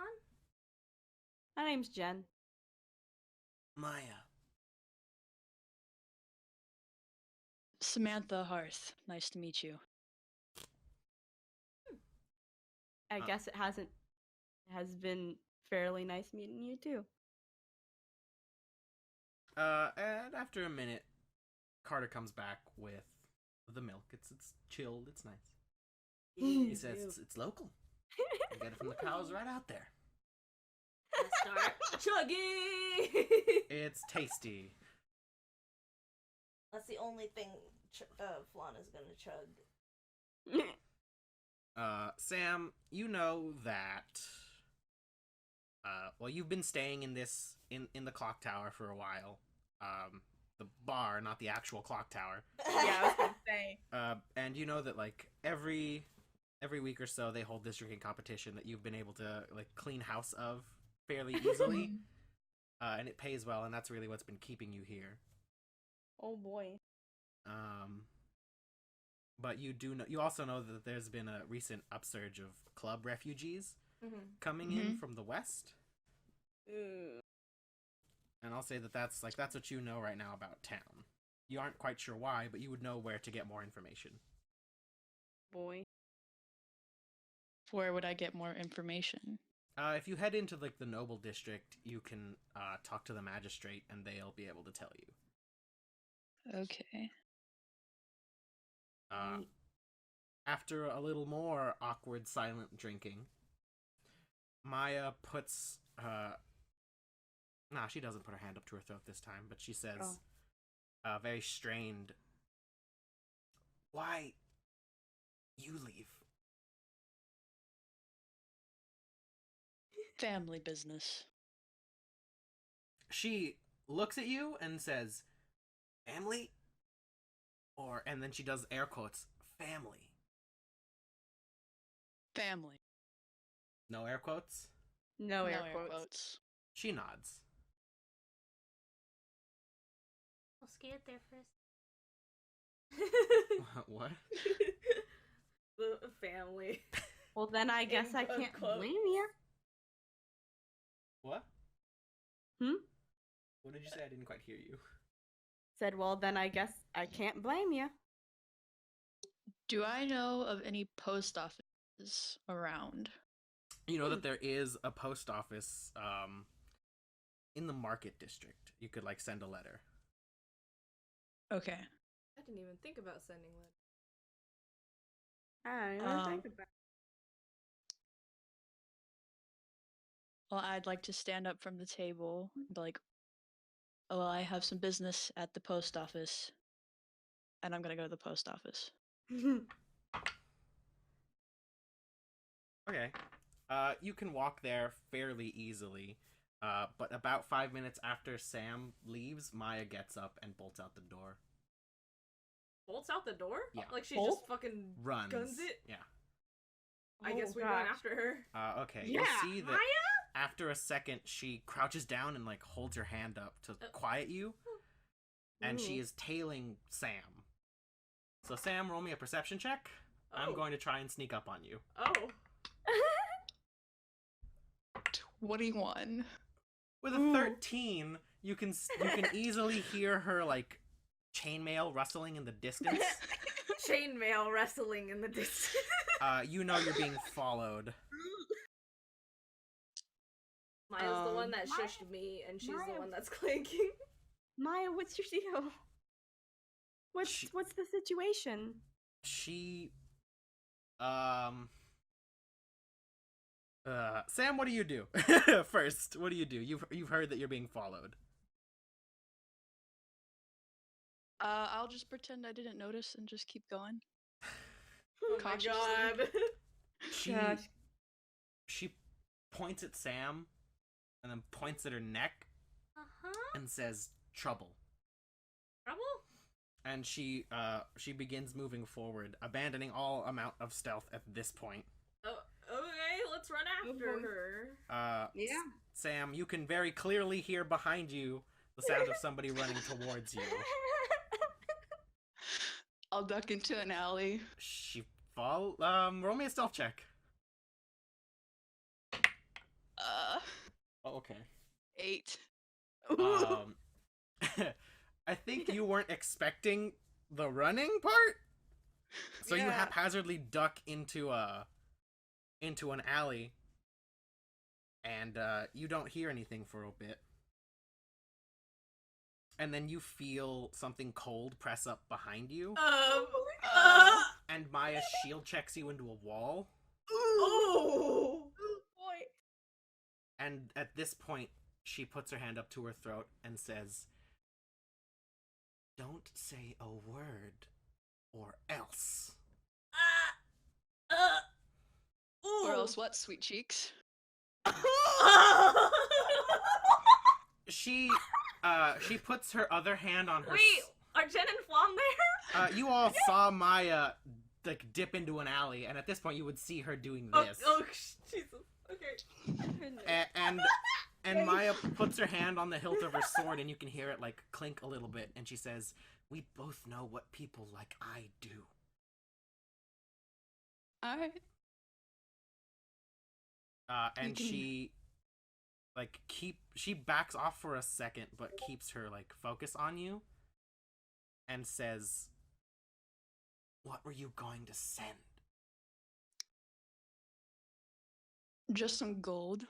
My name's Jen. Maya. Samantha Hearth. Nice to meet you. I guess it has been fairly nice meeting you too. And after a minute, Carter comes back with the milk. It's chilled. It's nice. He says it's local. You get it from the cows right out there. Yes, Start chugging. It's tasty. That's the only thing Flan is gonna chug. Sam, you know that. Well, you've been staying in the clock tower for a while. The bar, not the actual clock tower. Yeah, I was gonna say. And you know that like every week or so they hold this drinking competition that you've been able to like clean house of fairly easily. And it pays well, and that's really what's been keeping you here. Oh boy. But you also know that there's been a recent upsurge of club refugees coming in from the west. And I'll say that that's what you know right now about town. You aren't quite sure why, but you would know where to get more information. Boy. Where would I get more information? If you head into like the noble district, you can talk to the magistrate, and they'll be able to tell you. Okay. After a little more awkward, silent drinking, Maya puts she doesn't put her hand up to her throat this time, but she says, very strained, "Why you leave?" Family business. She looks at you and says, "Family?" And then she does air quotes, "Family." Family. No air quotes? No air quotes. She nods. I was scared there first. What? The family. Well, then I guess I can't blame you. What? Hmm? What did you say? I didn't quite hear you. Said, well, then I guess I can't blame you. Do I know of any post offices around? You know that there is a post office in the market district. You could like send a letter. Okay. I didn't even think about sending letters. I don't even think about it. Well, I'd like to stand up from the table and be like, "Oh, well, I have some business at the post office, and I'm gonna go to the post office." Okay. You can walk there fairly easily. But about 5 minutes after Sam leaves, Maya gets up and bolts out the door. Bolts out the door? Yeah. Like she Bolt? just fucking Runs. guns it? Yeah. I guess we gosh. run after her. Okay. Yeah, You'll see that Maya? after a second, she crouches down and like holds her hand up to quiet you. And she Ooh. is tailing Sam. So Sam, roll me a perception check. I'm Oh. going to try and sneak up on you. Oh. 21. With a 13, you can easily hear her like chainmail rustling in the distance. Chainmail wrestling in the distance. You know you're being followed. Maya's the one that Maya- shushed me, and she's Maya- the one that's clanking. Maya, what's your deal? What's the situation? She Sam, what do you do? First, what do you do? You've heard that you're being followed. I'll just pretend I didn't notice and just keep going. Oh my Cautiously. god. Gosh. She points at Sam and then points at her neck Uh-huh. and says, "Trouble." Trouble? And she begins moving forward, abandoning all amount of stealth at this point. Oh, okay, let's run after her. Yeah. Sam, you can very clearly hear behind you the sound of somebody running towards you. I'll duck into an alley. Roll me a stealth check. Oh, okay. 8. I think you weren't expecting the running part, so you Yeah. haphazardly duck into an alley, and you don't hear anything for a bit, and then you feel something cold press up behind you, and Maya shield checks you into a wall, Oh! Boy. And at this point, she puts her hand up to her throat and says, "Don't say a word, or else." Or else what, sweet cheeks? She puts her other hand on her. Wait, are Jen and Flan there? You all saw Maya like dip into an alley, and at this point, you would see her doing this. Oh, Jesus. Okay. And Maya puts her hand on the hilt of her sword, and you can hear it like clink a little bit, and she says, "We both know what people like I do." Alright. And she backs off for a second, but keeps her like focus on you, and says, "What were you going to send?" Just some gold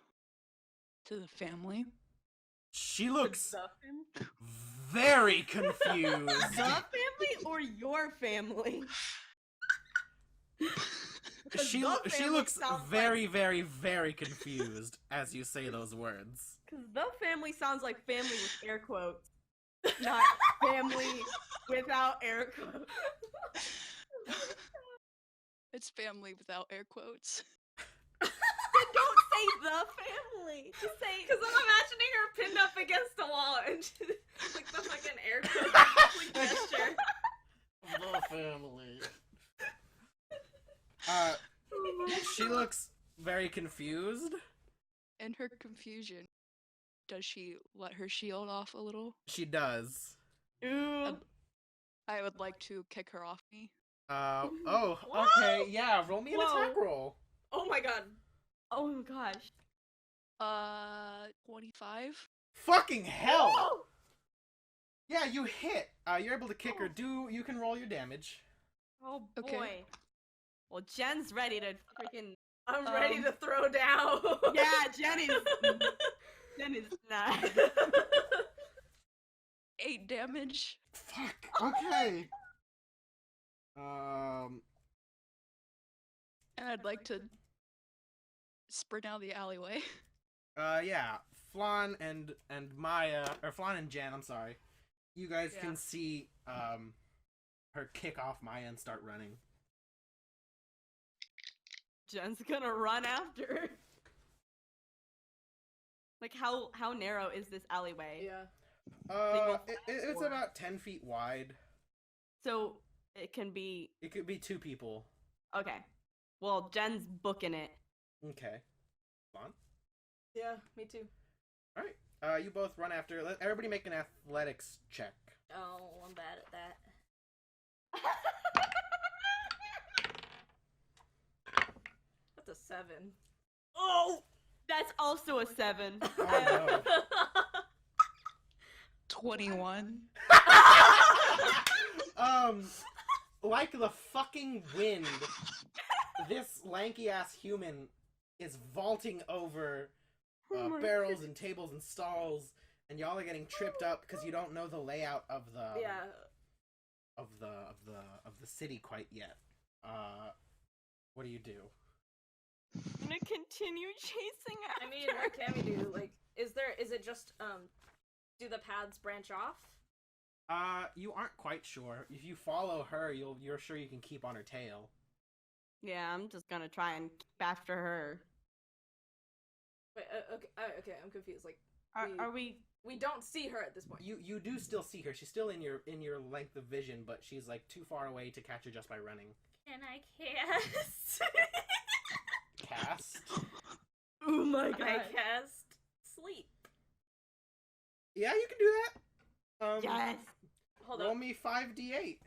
to the family. She looks The family? very confused. The family or your family? She the family looks sounds very, very, very confused as you say those words. Because the family sounds like family with air quotes, not family without air quotes. It's family without air quotes. Then don't say the family. Just say. Because I'm imagining her pinned up against a wall and she, like the fucking air quote like gesture. The family. She looks very confused. In her confusion, does she let her shield off a little? She does. Ooh. I would like to kick her off me. Oh, Whoa! okay, yeah, roll me an attack Whoa. roll. Oh my god. Oh my gosh. 25? Fucking hell! Oh! Yeah, you hit. You're able to kick her. You can roll your damage. Oh boy. Okay. Well, Jen's ready to freaking. I'm ready to throw down. Yeah, Jen is not. 8 damage. Fuck. Okay. Um. And I'd like to sprint out the alleyway. Yeah. Flan and Maya, or Flan and Jen, I'm sorry. You guys Yeah. can see her kick off Maya and start running. Jen's gonna run after her. Like, how narrow is this alleyway? Yeah. It's about 10 feet wide. So it can be. It could be 2 people. Okay. Well, Jen's booking it. Okay. Flan? Yeah, me too. Alright. You both run after. Let everybody make an athletics check. Oh, I'm bad at that. That's a 7. Oh! That's also a 7. Oh, no. 21. Like the fucking wind, this lanky ass human is vaulting over Oh my barrels and tables and stalls, and y'all are getting tripped up because you don't know the layout of the Yeah. of the city quite yet. What do you do? I'm gonna continue chasing after I mean, what can we do? Like, is it just, do the paths branch off? You aren't quite sure. If you follow her, you're sure you can keep on her tail. Yeah, I'm just gonna try and keep after her. Wait, okay, I'm confused. Like, Are we? we don't see her at this point. You do still see her. She's still in your length of vision, but she's like too far away to catch her just by running. Can I cast? Cast? Oh my Can I cast sleep? Yeah, you can do that. Yes. Hold Roll on. me 5d8.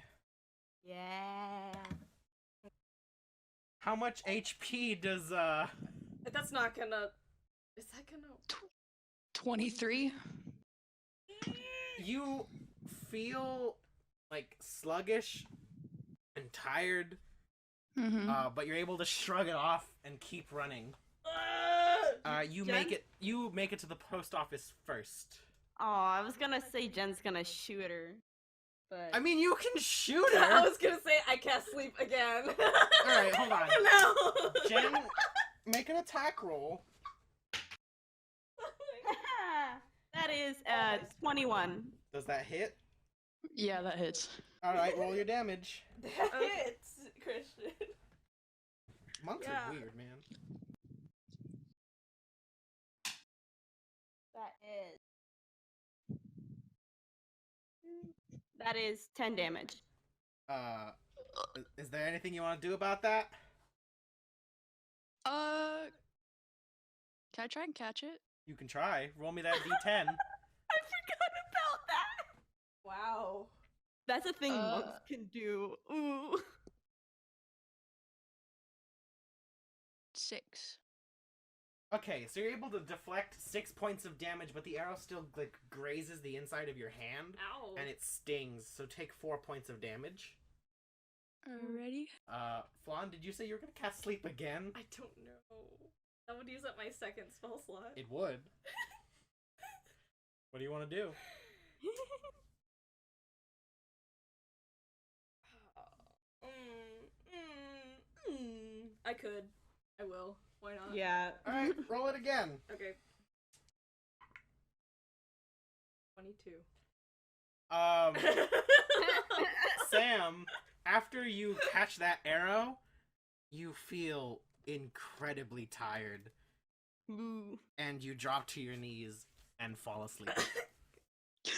Yeah. How much HP does That's not gonna. Is that gonna? 23. you feel like sluggish and tired, Mm-hmm. but you're able to shrug it off and keep running. You Jen? make it to the post office first. Oh, I was gonna say Jen's gonna shoot her, but I mean, you can shoot I her. was gonna say I cast sleep again. Alright, hold on. No. Jen, make an attack roll. That is 21. Does that hit? Yeah, that hits. All right, roll your damage. That hits, Christian. Monks Yeah. are weird, man. That is 10 damage. Is there anything you want to do about that? Can I try and catch it? You can try. Roll me that d10. I forgot about that. Wow. That's a thing monks can do. Ooh. 6. Okay, so you're able to deflect 6 points of damage, but the arrow still like grazes the inside of your hand, Ow. and it stings. So take 4 points of damage. Alrighty. Flan, did you say you were gonna cast sleep again? I don't know. That would use up my second spell slot. It would. What do you want to do? I could. I will. Why not? Yeah. All right, roll it again. Okay. 22. Sam, after you catch that arrow, you feel incredibly tired, Ooh. and you drop to your knees and fall asleep.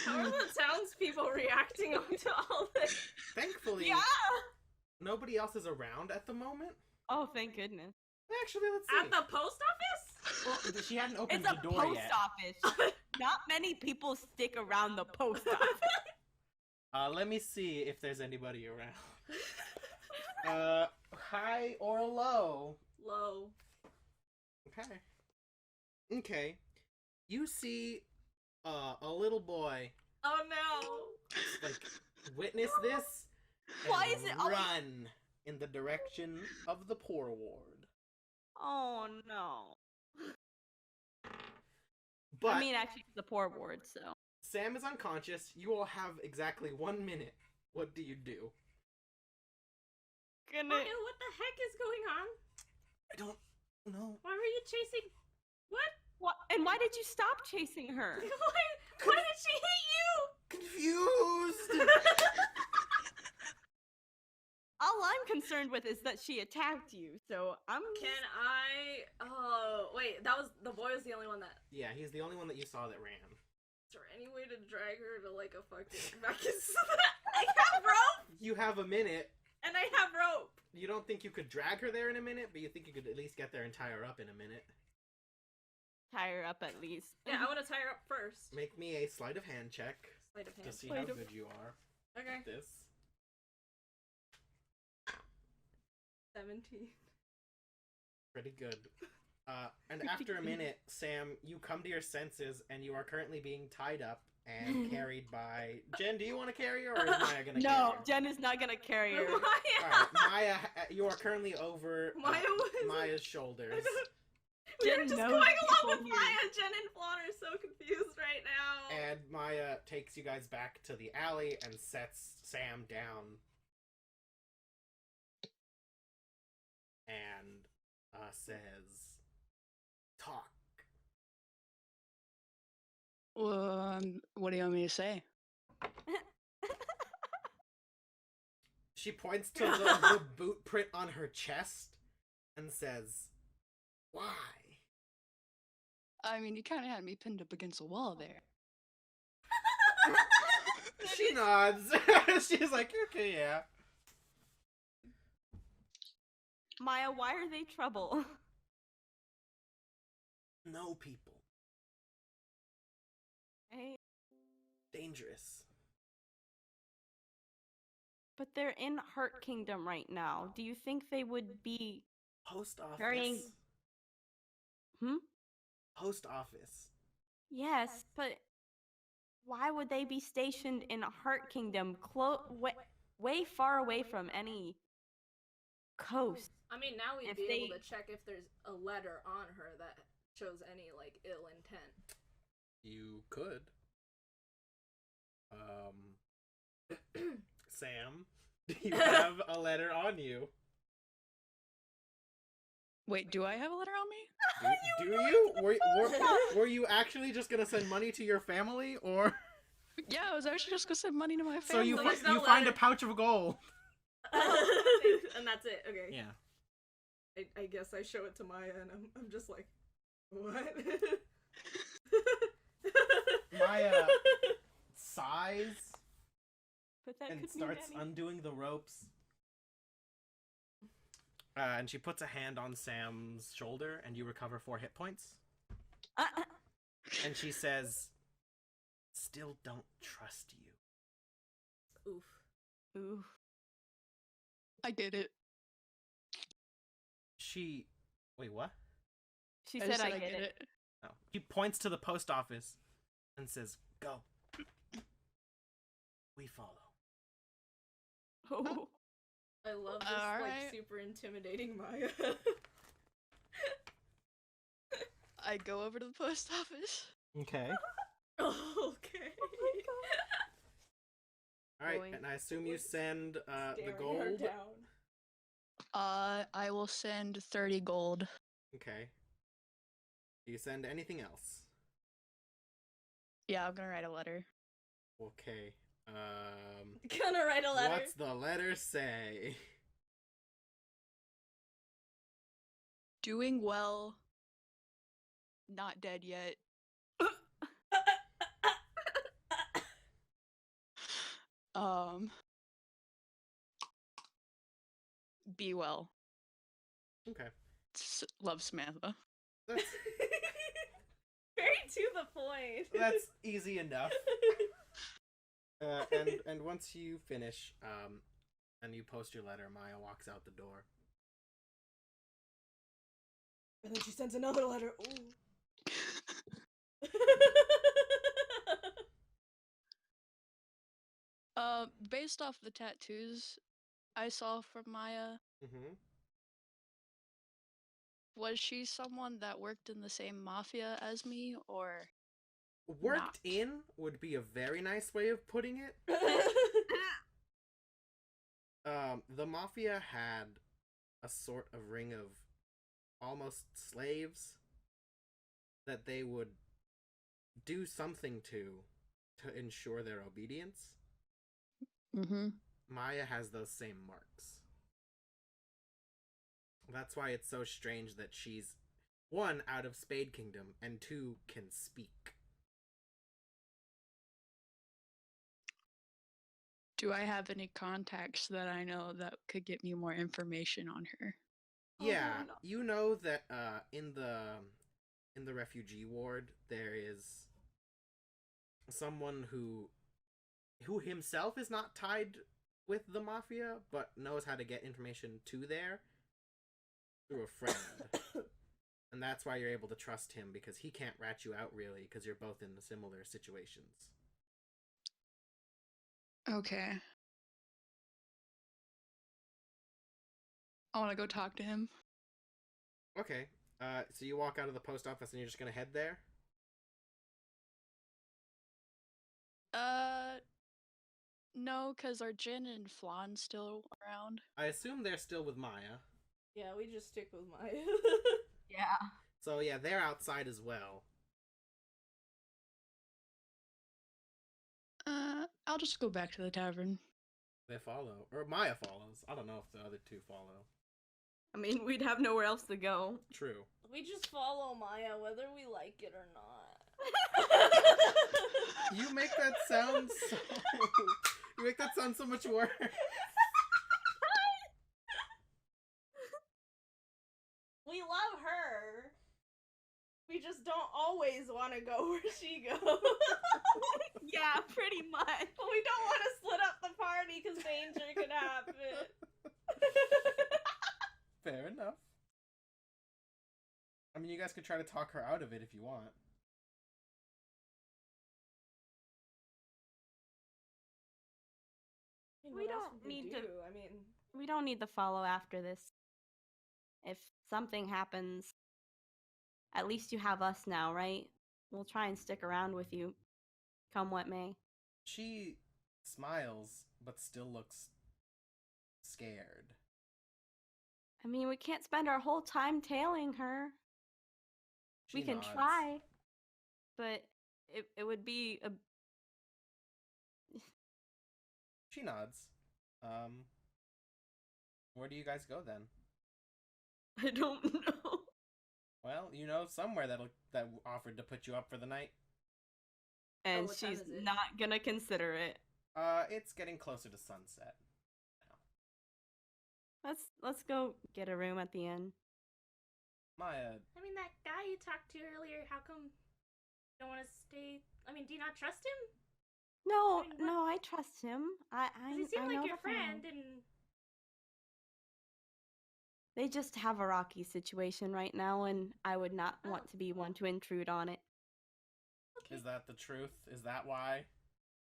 How are the townspeople reacting to all this? Thankfully, Yeah. nobody else is around at the moment. Oh, thank goodness. Actually, let's see. At the post office? Well, she hadn't opened It's the a door post yet. office. Not many people stick around the post office. Let me see if there's anybody around. High or low? Low. Okay. Okay. You see a little boy Oh no! like witness this and Why is it always- run in the direction of the poor ward. Oh no. But I mean, actually, it's the poor ward, so. Sam is unconscious. You all have exactly 1 minute. What do you do? Maya, what the heck is going on? I don't know. Why were you chasing? What? What? And why did you stop chasing her? Why did she hit Confused. All I'm concerned with is that she attacked you, so I'm. you? Can I? Oh, wait. The boy was the only one that. Yeah, he's the only one that you saw that ran. Is there any way to drag her to like a fucking back? I have rope, You have a minute. and I have rope. You don't think you could drag her there in a minute, but you think you could at least get there and tie her up in a minute. Tie her up at least. Yeah, I want to tie her up first. Make me a sleight of hand check Sleight of hand. to see Sleight how of- good you are Okay. at this. 17. Pretty good. And after a minute, Sam, you come to your senses, and you are currently being tied up and carried by... Jen, do you want to carry her, or is Maya going to carry No, her? Jen is not gonna carry her. Alright, Maya, you are currently over Maya was- Maya's shoulders. We were Jen just knows going along people with here. Maya. Jen and Flan are so confused right now. And Maya takes you guys back to the alley and sets Sam down. And says, "Talk." What do you want me to say? She points to the boot print on her chest and says, "Why?" I mean, you kind of had me pinned up against the wall there. She nods. She's like, "Okay, yeah." Maya, why are they trouble? No people. Hey, Dangerous. but they're in Heart Kingdom right now. Do you think they would be? Post office. Carrying- Hmm? Post office. Yes, but why would they be stationed in Heart Kingdom, way far away from any coast? I mean, now we'd If be able they- to check if there's a letter on her that shows any, like, ill intent. You could. Sam, do you have a letter on you? Wait, do I have a letter on me? Do you? Were you actually just gonna send money to your family, or Yeah, I was actually just gonna send money to my so family. you So there's no you find a letter. pouch of gold? And that's it. Okay. Yeah. I guess I show it to Maya, and I'm just like, what? Maya sighs But that and could starts mean any... undoing the ropes. And she puts a hand on Sam's shoulder, and you recover 4 hit points. And she says, "Still don't trust you." Oof. Ooh. I did it. Wait, what? She I said just I said get did it. No. He points to the post office and says, "Go." We follow. Oh. I love this Alright. super intimidating Maya. I go over to the post office. Okay. Okay. All right, Boy. and I assume you send the Staring her gold. down. I will send 30 gold. Okay. Do you send anything else? Yeah, I'm gonna write a letter. Okay. Gonna write a letter. What's the letter say? Doing well. Not dead yet. Be well. Okay. Love, Samantha. That's Very to the point. that's easy enough. And once you finish, and you post your letter, Maya walks out the door. And then she sends another letter. Ooh. Based off the tattoos I saw from Maya, Mm-hmm. was she someone that worked in the same mafia as me, or Worked not? in would be a very nice way of putting it. The mafia had a sort of ring of almost slaves that they would do something to ensure their obedience. Mm-hmm. Maya has those same marks. That's why it's so strange that she's, 1, out of Spade Kingdom, and 2, can speak. Do I have any contacts that I know that could get me more information on her? Yeah, no. you know that in the refugee ward there is someone who himself is not tied with the mafia but knows how to get information to there through a friend. And that's why you're able to trust him, because he can't rat you out really, because you're both in similar situations. Okay. I want to go talk to him. Okay, so you walk out of the post office and you're just gonna head there? No, because are Jin and Flan still around? I assume they're still with Maya. Yeah, we just stick with Maya. Yeah. So yeah, they're outside as well. I'll just go back to the tavern. They follow. Or Maya follows. I don't know if the other 2 follow. I mean, we'd have nowhere else to go. True. We just follow Maya whether we like it or not. You make that sound so... You make that sound so much worse. We love her. We just don't always want to go where she goes. Yeah, pretty much. But we don't want to split up the party because danger could happen. Fair enough. I mean, you guys could try to talk her out of it if you want. We don't need to- I mean, We don't need to follow after this. If something happens, at least you have us now, right? We'll try and stick around with you, come what may. She smiles, but still looks scared. I mean, we can't spend our whole time tailing her. She We can nods. try, but it would be a. She nods. Where do you guys go then? I don't know. Well, you know somewhere that offered to put you up for the night. And what time she's is it? not gonna consider it. It's getting closer to sunset. Let's go get a room at the inn. Maya, I mean, that guy you talked to earlier, how come you don't want to stay? I mean, do you not trust him? No, I mean, no, I trust him. I 'Cause he seemed know like your the fam. friend, and They just have a rocky situation right now, and I would not want to be one to intrude on it. okay. is that the truth? Is that why?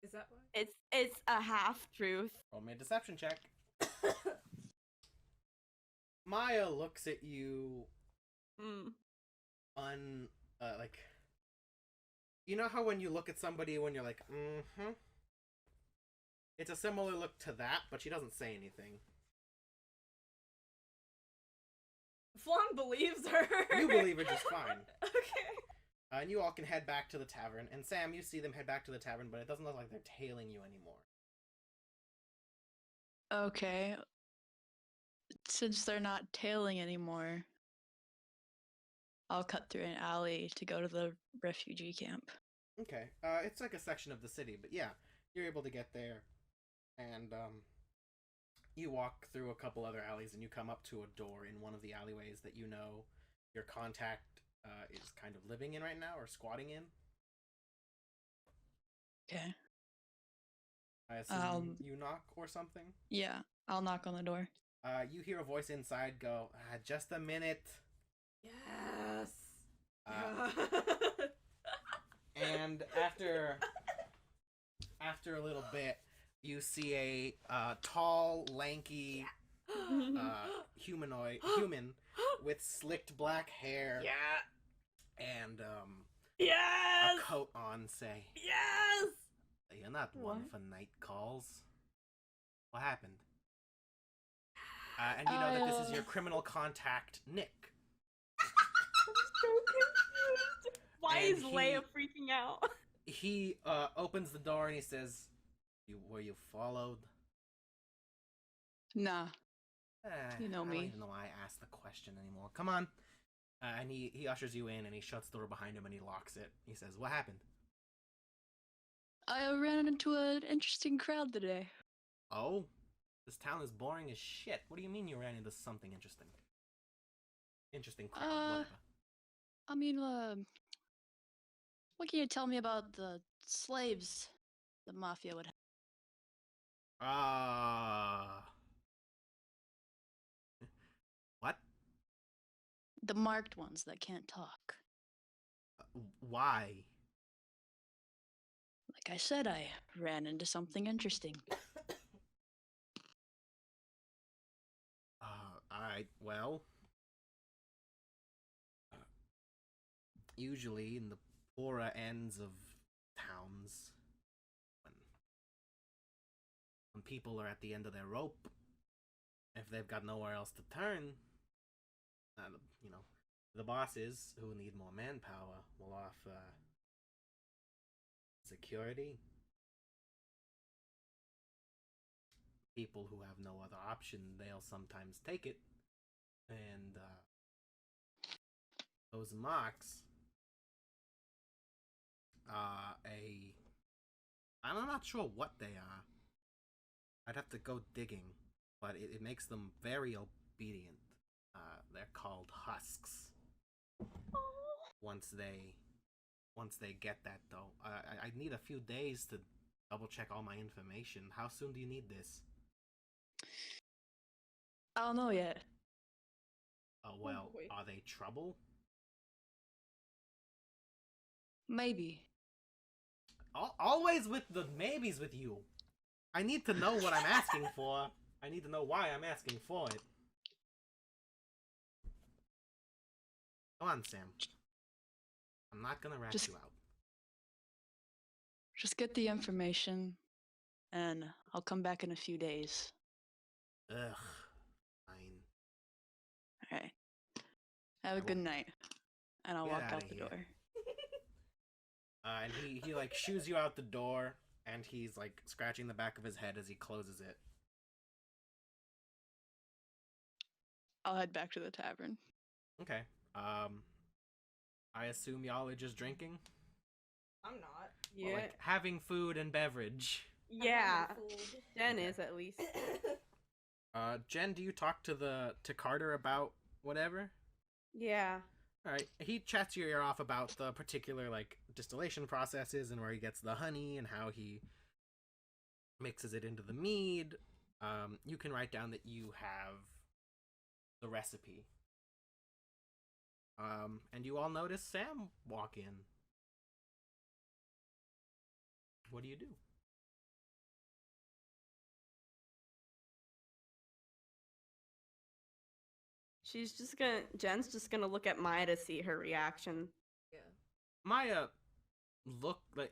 Is that why? It's a half truth. Roll me a deception check. Maya looks at you like, you know how when you look at somebody when you're like, mm-hmm? It's a similar look to that, but she doesn't say anything. Flan believes her. You believe her just fine. Okay. And you all can head back to the tavern. And Sam, you see them head back to the tavern, but it doesn't look like they're tailing you anymore. Okay. Since they're not tailing anymore, I'll cut through an alley to go to the refugee camp. Okay. It's like a section of the city, but yeah, you're able to get there. And, you walk through a couple other alleys and you come up to a door in one of the alleyways that you know your contact is kind of living in right now or squatting in. Okay. I assume you knock or something? Yeah, I'll knock on the door. You hear a voice inside go, just a minute. Yes. And after a little bit, you see a tall, lanky human with slicked black hair. Yeah. And Yes. a coat on say, Yes. "You're not one What? for night calls. What happened?" And you know that this is your criminal contact, Nick. Why And is Leia freaking out? He opens the door and he says, were you followed?" Nah. You know I me. don't even know why I asked the question anymore. Come on. And he ushers you in and he shuts the door behind him and he locks it. He says, "What happened?" I ran into an interesting crowd today. "Oh, this town is boring as shit. What do you mean you ran into something interesting?" Interesting crowd, whatever. I mean, what can you tell me about the slaves the mafia would have? What? The marked ones that can't talk. Why? Like I said, I ran into something interesting. Alright, well. Usually in the poorer ends of towns, when people are at the end of their rope, if they've got nowhere else to turn, you know, the bosses who need more manpower will offer security. People who have no other option, they'll sometimes take it. And those marks are I'm not sure what they are. I'd have to go digging, but it makes them very obedient. They're called husks. Once they get that, though, I need a few days to double check all my information. How soon do you need this? I don't know yet. Oh well, boy. are they trouble? Maybe. Always with the maybes with you. I need to know what I'm asking for. I need to know why I'm asking for it. Come on, Sam. I'm not gonna rat you out. Just get the information, and I'll come back in a few days. Ugh. Fine. Have a good night. And I'll Get walk outta out the here. door. And he like shoos you out the door, and he's like scratching the back of his head as he closes it. I'll head back to the tavern. Okay. I assume y'all are just drinking? I'm not. Yeah. Or, like, having food and beverage. Yeah. I'm having food. Jen Okay. is at least. Jen, do you talk to Carter about whatever? Yeah. Alright. He chats your ear off about the particular, like, distillation processes and where he gets the honey and how he mixes it into the mead. You can write down that you have the recipe. And you all notice Sam walk in. What do you do? Jen's just gonna look at Maya to see her reaction. Yeah. Maya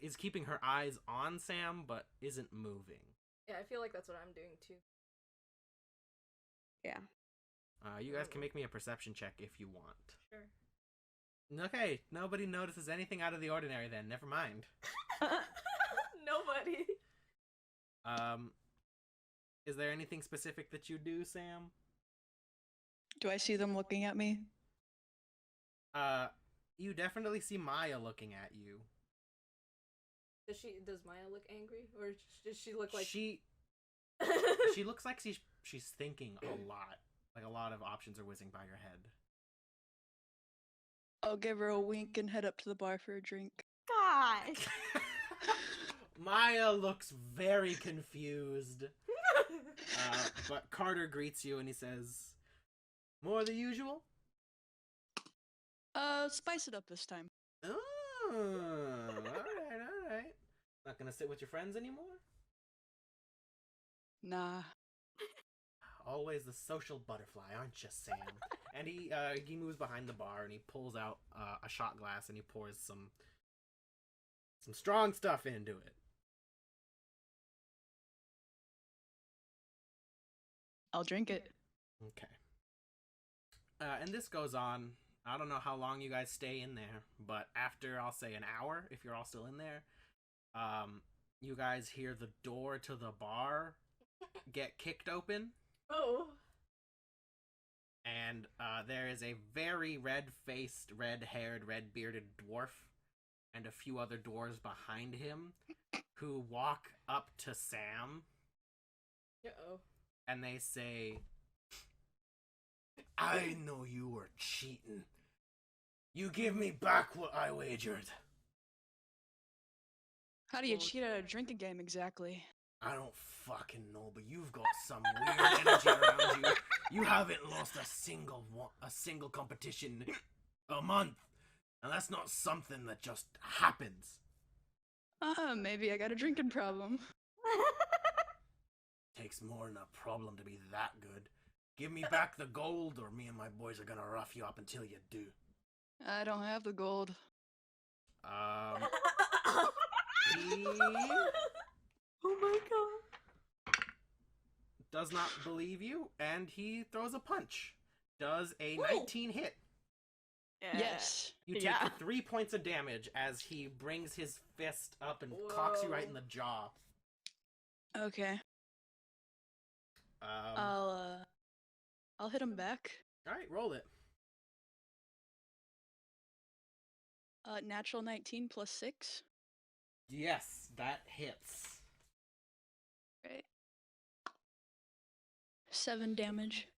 is keeping her eyes on Sam, but isn't moving. Yeah, I feel like that's what I'm doing too. Yeah. You guys can make me a perception check if you want. Sure. Okay, nobody notices anything out of the ordinary then. Never mind. Nobody. Is there anything specific that you do, Sam? Do I see them looking at me? You definitely see Maya looking at you. Does Maya look angry, or does she look like She looks like she's thinking a lot. Like a lot of options are whizzing by your head. I'll give her a wink and head up to the bar for a drink. Gosh. Maya looks very confused. But Carter greets you and he says, "More the usual?" Spice it up this time. Oh, alright. Not gonna sit with your friends anymore? Nah. Always the social butterfly, aren't you, Sam? And he moves behind the bar and he pulls out a shot glass and he pours some strong stuff into it. I'll drink it. Okay. And this goes on. I don't know how long you guys stay in there, but after, I'll say, an hour, if you're all still in there, you guys hear the door to the bar get kicked open. Oh. And there is a very red-faced, red-haired, red-bearded dwarf and a few other dwarves behind him who walk up to Sam Uh-oh. and they say, "I know you were cheating. You give me back what I wagered." How do you cheat at a drinking game exactly? I don't fucking know, but you've got some weird energy around you. You haven't lost a single competition a month, and that's not something that just happens. Maybe I got a drinking problem. Takes more than a problem to be that good. Give me back the gold, or me and my boys are gonna rough you up until you do. I don't have the gold. He Oh my god. does not believe you, and he throws a punch. Does a Whoa. 19 hit. Yes. You take 3 points of damage as he brings his fist up and clocks you right in the jaw. Okay. I'll hit him back. Alright, roll it. Natural 19 plus 6. Yes, that hits. Right. 7 damage.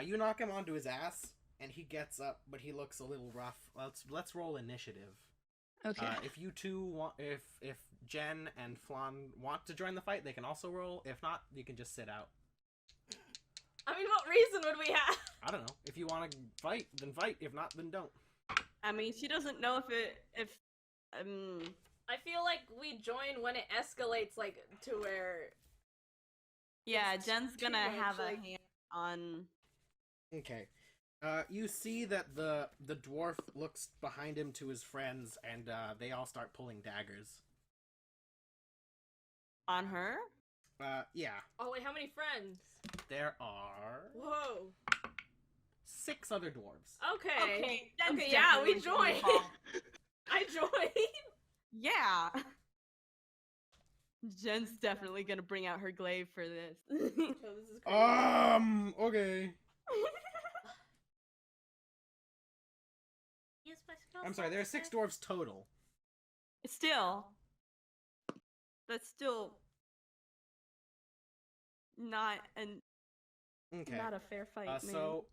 You knock him onto his ass, and he gets up, but he looks a little rough. Let's roll initiative. Okay. If you two want, if Jen and Flan want to join the fight, they can also roll. If not, you can just sit out. I mean, what reason would we have? I don't know. If you want to fight, then fight. If not, then don't. I mean, she doesn't know I feel like we join when it escalates, like, to where... yeah, It's Jen's too gonna much, have a like- hand on. Okay. You see that the dwarf looks behind him to his friends, and they all start pulling daggers. On her? Yeah. Oh, wait, how many friends? There are Whoa. 6 other dwarves. Okay. Jen's Okay, yeah, we definitely joined. gonna fall. I joined. Yeah. Jen's definitely gonna bring out her glaive for this. Oh, this is crazy. Okay. Use my spell I'm sorry, there are 6 dwarves total. Still, that's still not Okay. not a fair fight. man. So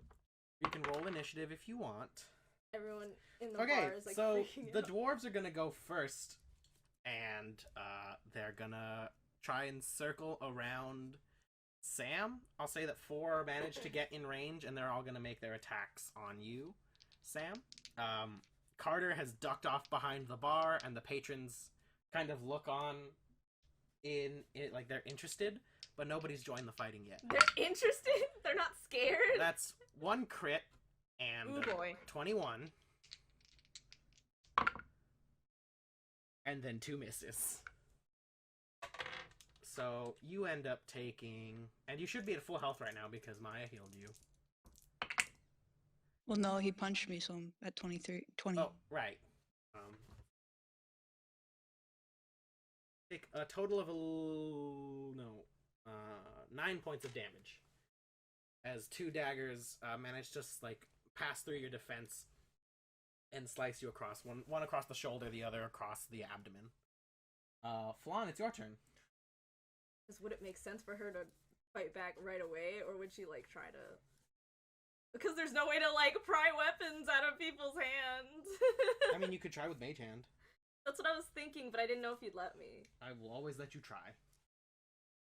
you can roll initiative if you want. Everyone in the Okay, bar is like so freaking the out. dwarves are gonna go first, and they're gonna try and circle around Sam. I'll say that 4 managed to get in range, and they're all gonna make their attacks on you, Sam. Carter has ducked off behind the bar, and the patrons kind of look on in it like they're interested, but nobody's joined the fighting yet. They're interested? They're not scared? That's 1 crit and Ooh boy. 21. And then 2 misses. So you end up taking... And you should be at full health right now because Maya healed you. Well, no, he punched me, so I'm at 20. Oh, right. Take a total of 9 points of damage. As 2 daggers manage to like pass through your defense and slice you across. One across the shoulder, the other across the abdomen. Flan, it's your turn. Would it make sense for her to fight back right away, or would she like try to... Because there's no way to like pry weapons out of people's hands. I mean, you could try with Mage Hand. That's what I was thinking, but I didn't know if you'd let me. I will always let you try.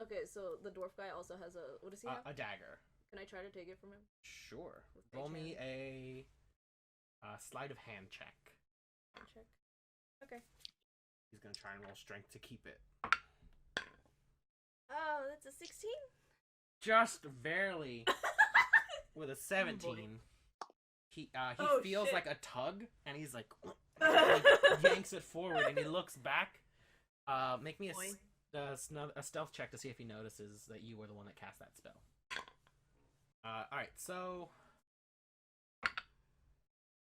Okay, so the dwarf guy also has a... What does he have? A dagger. Can I try to take it from him? Sure. With Roll Mage me Hand. a sleight of hand check. Check. Okay. He's gonna try and roll strength to keep it. Oh, that's a 16? Just barely. With a 17. He Oh, feels shit. like a tug, and he's like... he yanks it forward, and he looks back. Make me a stealth check to see if he notices that you were the one that cast that spell. Alright, so...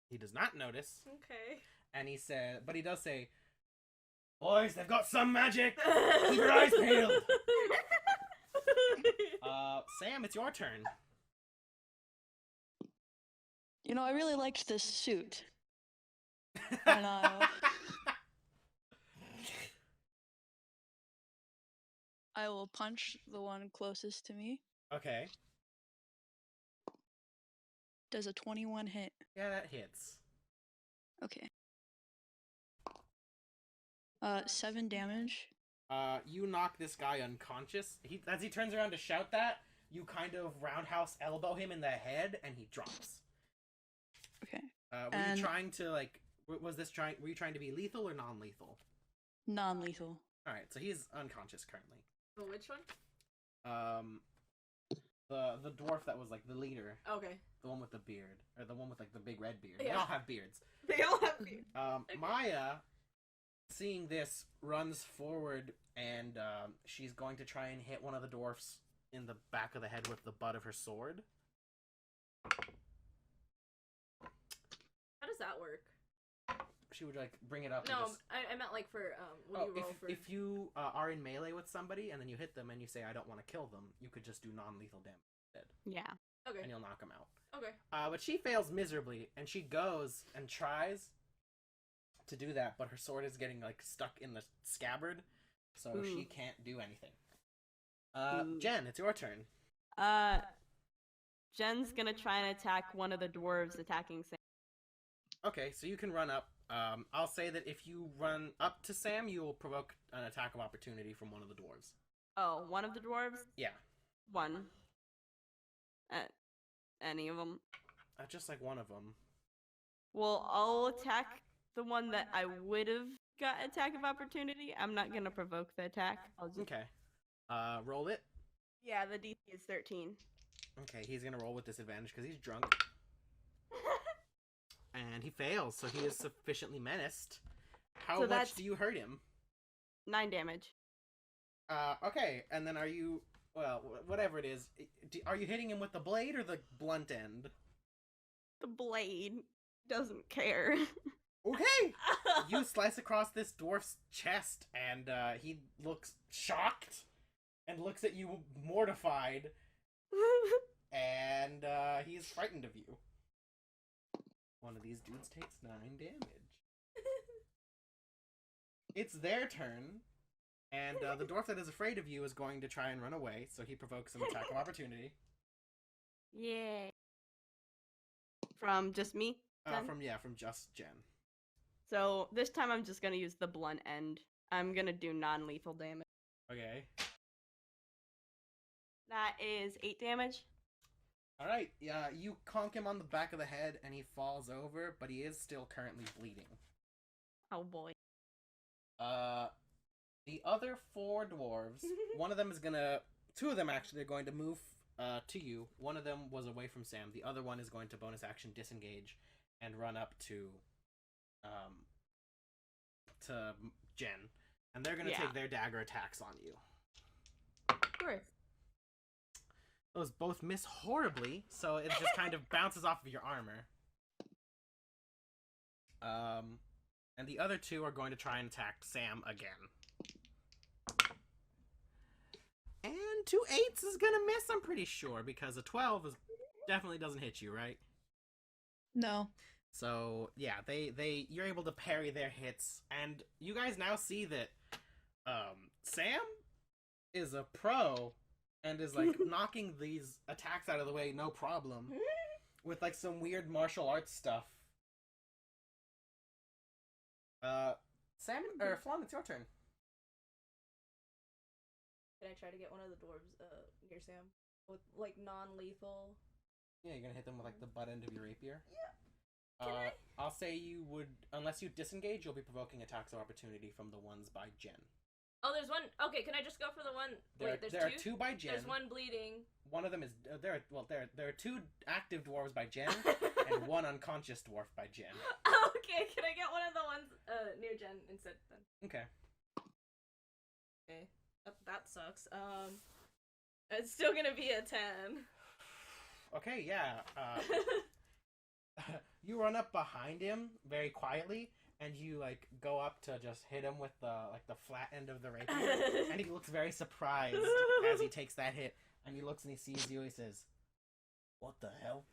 He does not notice. Okay. And he said... But he does say... Boys, they've got some magic! Keep your eyes peeled! Sam, it's your turn. You know, I really liked this suit. And I will punch the one closest to me. Okay. Does a 21 hit? Yeah, that hits. Okay. 7 damage. You knock this guy unconscious. As he turns around to shout that, you kind of roundhouse elbow him in the head, and he drops. Okay. Were you trying to, like... Were you trying to be lethal or non-lethal? Non-lethal. Alright, so he's unconscious currently. Oh, which one? The dwarf that was, like, the leader. Okay. The one with the beard. Or the one with, like, the big red beard. They Yeah. all have beards. They all have beards. Okay. Maya, seeing this, runs forward, and she's going to try and hit one of the dwarfs in the back of the head with the butt of her sword. How does that work? She would, like, bring it up No, and just... I meant like for, what do you roll for? If you are in melee with somebody, and then you hit them, and you say, I don't want to kill them, you could just do non-lethal damage instead. Yeah. Okay. And you'll knock them out. Okay. But she fails miserably, and she goes and tries to do that, but her sword is getting, like, stuck in the scabbard, so Ooh. she can't do anything. Ooh. Jen, it's your turn. Jen's gonna try and attack one of the dwarves attacking Sam. Okay, so you can run up. I'll say that if you run up to Sam, you will provoke an attack of opportunity from one of the dwarves. Oh, one of the dwarves? Yeah. One. Any of them? Just like one of them. Well, I'll attack the one that I would have got attack of opportunity. I'm not gonna provoke the attack. I'll just... Okay. Roll it. Yeah, the DC is 13. Okay, he's gonna roll with disadvantage because he's drunk. And he fails, so he is sufficiently menaced. How So much that's- do you hurt him? 9 damage. Okay, and then are you... Well, whatever it is, are you hitting him with the blade or the blunt end? the blade doesn't care. Okay! You slice across this dwarf's chest, and he looks shocked and looks at you mortified, and he's frightened of you. One of these dudes takes 9 damage. It's their turn, and the dwarf that is afraid of you is going to try and run away, so he provokes an attack of opportunity. Yay. From just me? then? From just Jen. So this time I'm just gonna use the blunt end. I'm gonna do non-lethal damage. Okay. That is 8 damage. Alright, yeah, you conk him on the back of the head and he falls over, but he is still currently bleeding. Oh boy. The other 4 dwarves, one of them is gonna... 2 of them actually are going to move to you. One of them was away from Sam. The other one is going to bonus action disengage and run up to Jen. And they're gonna take their dagger attacks on you. Of course. Those both miss horribly, so it just kind of bounces off of your armor. And the other 2 are going to try and attack Sam again. And 2 8s is gonna miss, I'm pretty sure, because a 12 definitely doesn't hit you, right? No. So yeah, you're able to parry their hits, and you guys now see that Sam is a pro and is like knocking these attacks out of the way no problem with like some weird martial arts stuff. Sam or Flan, it's your turn. Can I try to get one of the dwarves near Sam with like non-lethal? Yeah, you're gonna hit them with like the butt end of your rapier. Yeah. I'll say you would, unless you disengage, you'll be provoking attacks of opportunity from the ones by Jen. Oh, there's one. Okay, can I just go for the one? Wait, there's there two? are 2 by Jen. There's one bleeding. One of them is there are 2 active dwarves by Jen and 1 unconscious dwarf by Jen. Okay, can I get one of the ones near Jen instead then? Okay. Okay. That sucks. It's still gonna be a 10. Okay, yeah. You run up behind him very quietly, and you like go up to just hit him with the flat end of the rapier, and he looks very surprised as he takes that hit, and he looks and he sees you. He says, "What the hell?"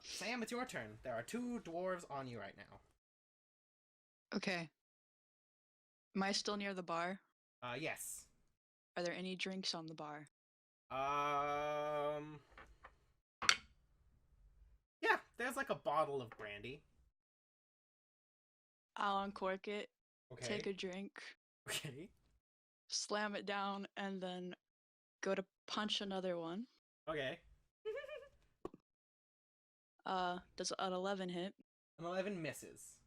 Sam, it's your turn. There are 2 dwarves on you right now. Okay. Am I still near the bar? Yes. Are there any drinks on the bar? Yeah, there's like a bottle of brandy. I'll uncork it, Okay. take a drink, Okay. slam it down, and then go to punch another one. Okay. Does an 11 hit? An 11 misses.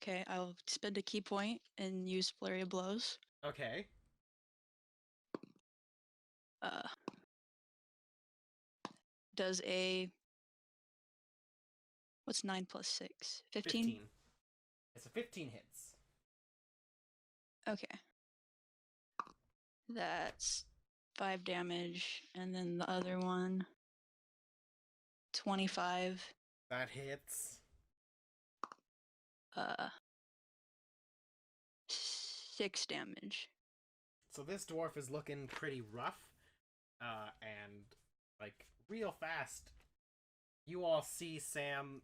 Okay, I'll spend a key point and use Flurry of Blows. Okay. Does a... What's 9 plus 6? 15? It's a 15 hits. Okay. That's 5 damage, and then the other one... 25. That hits. 6 damage. So this dwarf is looking pretty rough, and like real fast. You all see Sam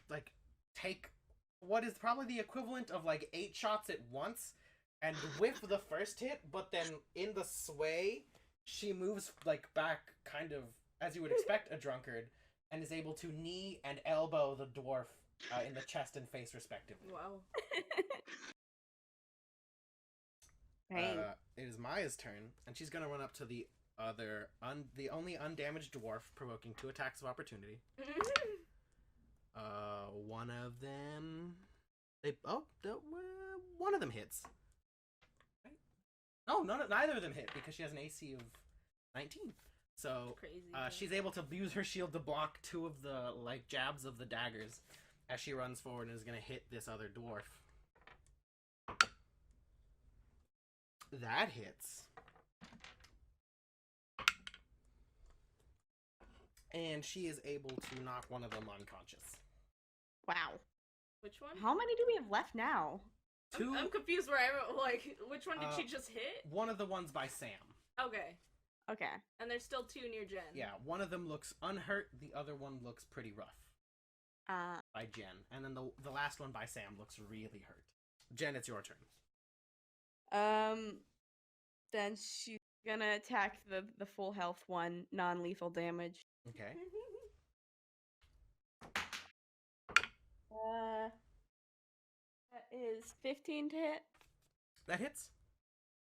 like take what is probably the equivalent of like 8 shots at once, and whiff the first hit, but then in the sway, she moves like back, kind of as you would expect a drunkard, and is able to knee and elbow the dwarf in the chest and face respectively. Wow. Right. It is Maya's turn, and she's gonna run up to the other, the only undamaged dwarf, provoking 2 attacks of opportunity. One of them, one of them hits. Right? Oh, neither of them hit because she has an AC of 19. So Crazy. She's able to use her shield to block 2 of the like jabs of the daggers as she runs forward and is gonna hit this other dwarf. That hits. and she is able to knock one of them unconscious. Wow. Which one? How many do we have left now? Two. I'm confused where which one did she just hit? One of the ones by Sam. Okay. Okay. And there's still 2 near Jen. Yeah, one of them looks unhurt, the other one looks pretty rough. By Jen. And then the last one by Sam looks really hurt. Jen, it's your turn. Then she's gonna attack the full health one, non-lethal damage. Okay. That is 15 to hit. That hits.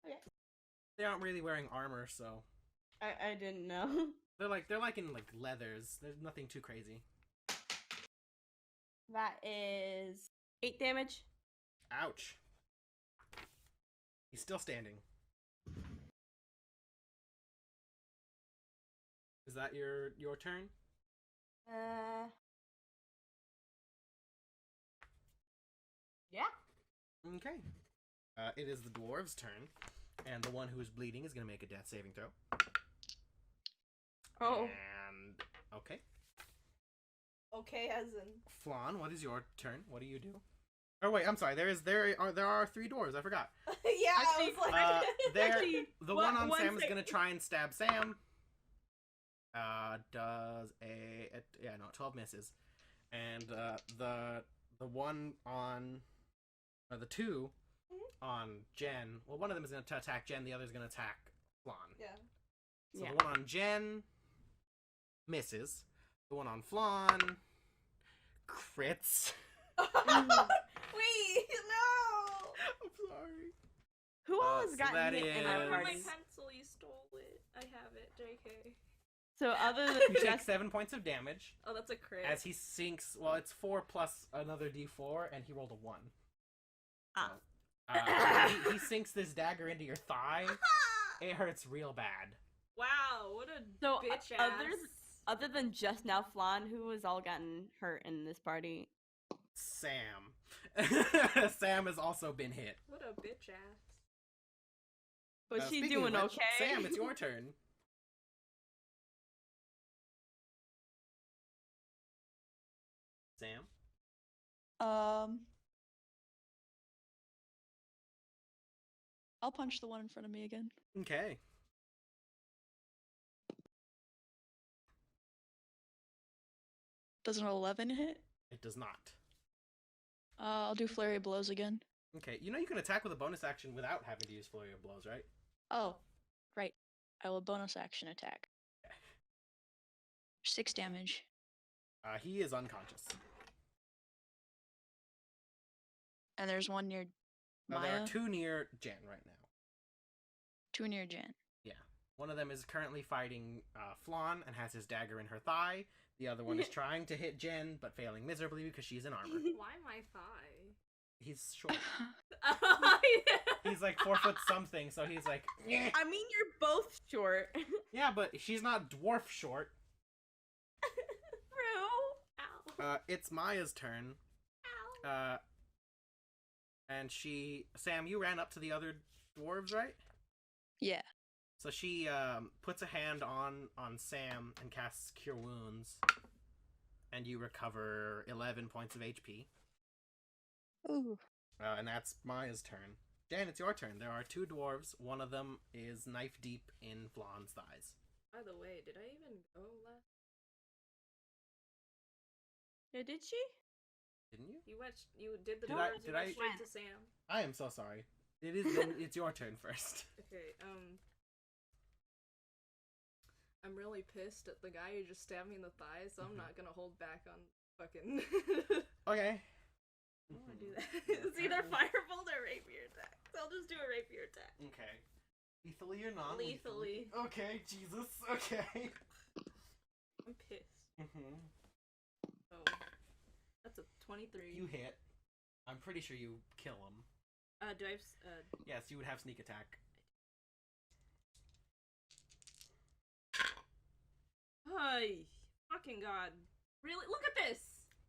Okay. They aren't really wearing armor, so I didn't know. they're like in like leathers. There's nothing too crazy. That is 8 damage. Ouch. He's still standing. Is that your turn? Yeah. Okay. It is the dwarves' turn, and the one who is bleeding is going to make a death saving throw. Oh. And okay. Okay, as in. Flan, what is your turn? What do you do? Oh wait, I'm sorry. There are 3 dwarves. I forgot. Yeah, Actually, I was like. Actually, The one on one Sam is sec- going to try and stab Sam. Does 12 misses, and the one on the 2 on Jen. Well, one of them is going to attack Jen. The other is going to attack Flan. Yeah. So Yeah. the one on Jen misses. The one on Flan crits. Wait, no! I'm sorry. Who all so has gotten that hit in is- our My party? pencil, you stole it. I have it, JK. So other than You take just 7 points of damage Oh, that's a crit. as he sinks. Well, it's 4 plus another d4, and he rolled a 1. Ah. He sinks this dagger into your thigh. It hurts real bad. Wow, what a So, bitch ass. other than just now Flan, who has all gotten hurt in this party? Sam. Sam has also been hit. What a bitch ass. Was she Speaking of doing which, okay? Sam, it's your turn. Sam? I'll punch the one in front of me again. Okay. Does an 11 hit? It does not. I'll do flurry of blows again. Okay, you know you can attack with a bonus action without having to use Flurry of Blows, right? Oh, right. I will bonus action attack. 6 damage. He is unconscious. And there's one near There Maya, are 2 near Jen right now. 2 near Jen. Yeah. One of them is currently fighting Flan and has his dagger in her thigh. The other one is trying to hit Jen, but failing miserably because she's in armor. Why my thigh? He's short. Oh, yeah. He's like 4 foot something, so he's like, "Nyeh." I mean, you're both short. Yeah, but she's not dwarf short. True. Ow. It's Maya's turn. Ow. And Sam, you ran up to the other dwarves, right? Yeah. So she puts a hand on Sam and casts Cure Wounds, and you recover 11 points of HP. Ooh. And that's Maya's turn. Dan, it's your turn. There are 2 dwarves. One of them is knife deep in Flan's thighs. By the way, did I even go last? Yeah, did she? Didn't you? You did the Did doors, I- you went straight to Sam. I am so sorry. It's your turn first. Okay, I'm really pissed at the guy who just stabbed me in the thigh, so I'm not gonna hold back on fucking... Okay. I don't wanna do that. It's either firebolt or rapier attack. So I'll just do a rapier attack. Okay. Lethally or non? Lethally. Okay, Jesus. Okay. I'm pissed. Oh. That's a 23. You hit. I'm pretty sure you kill him. Do I have, Yes, you would have sneak attack. Ay, fucking god. Really? Look at this!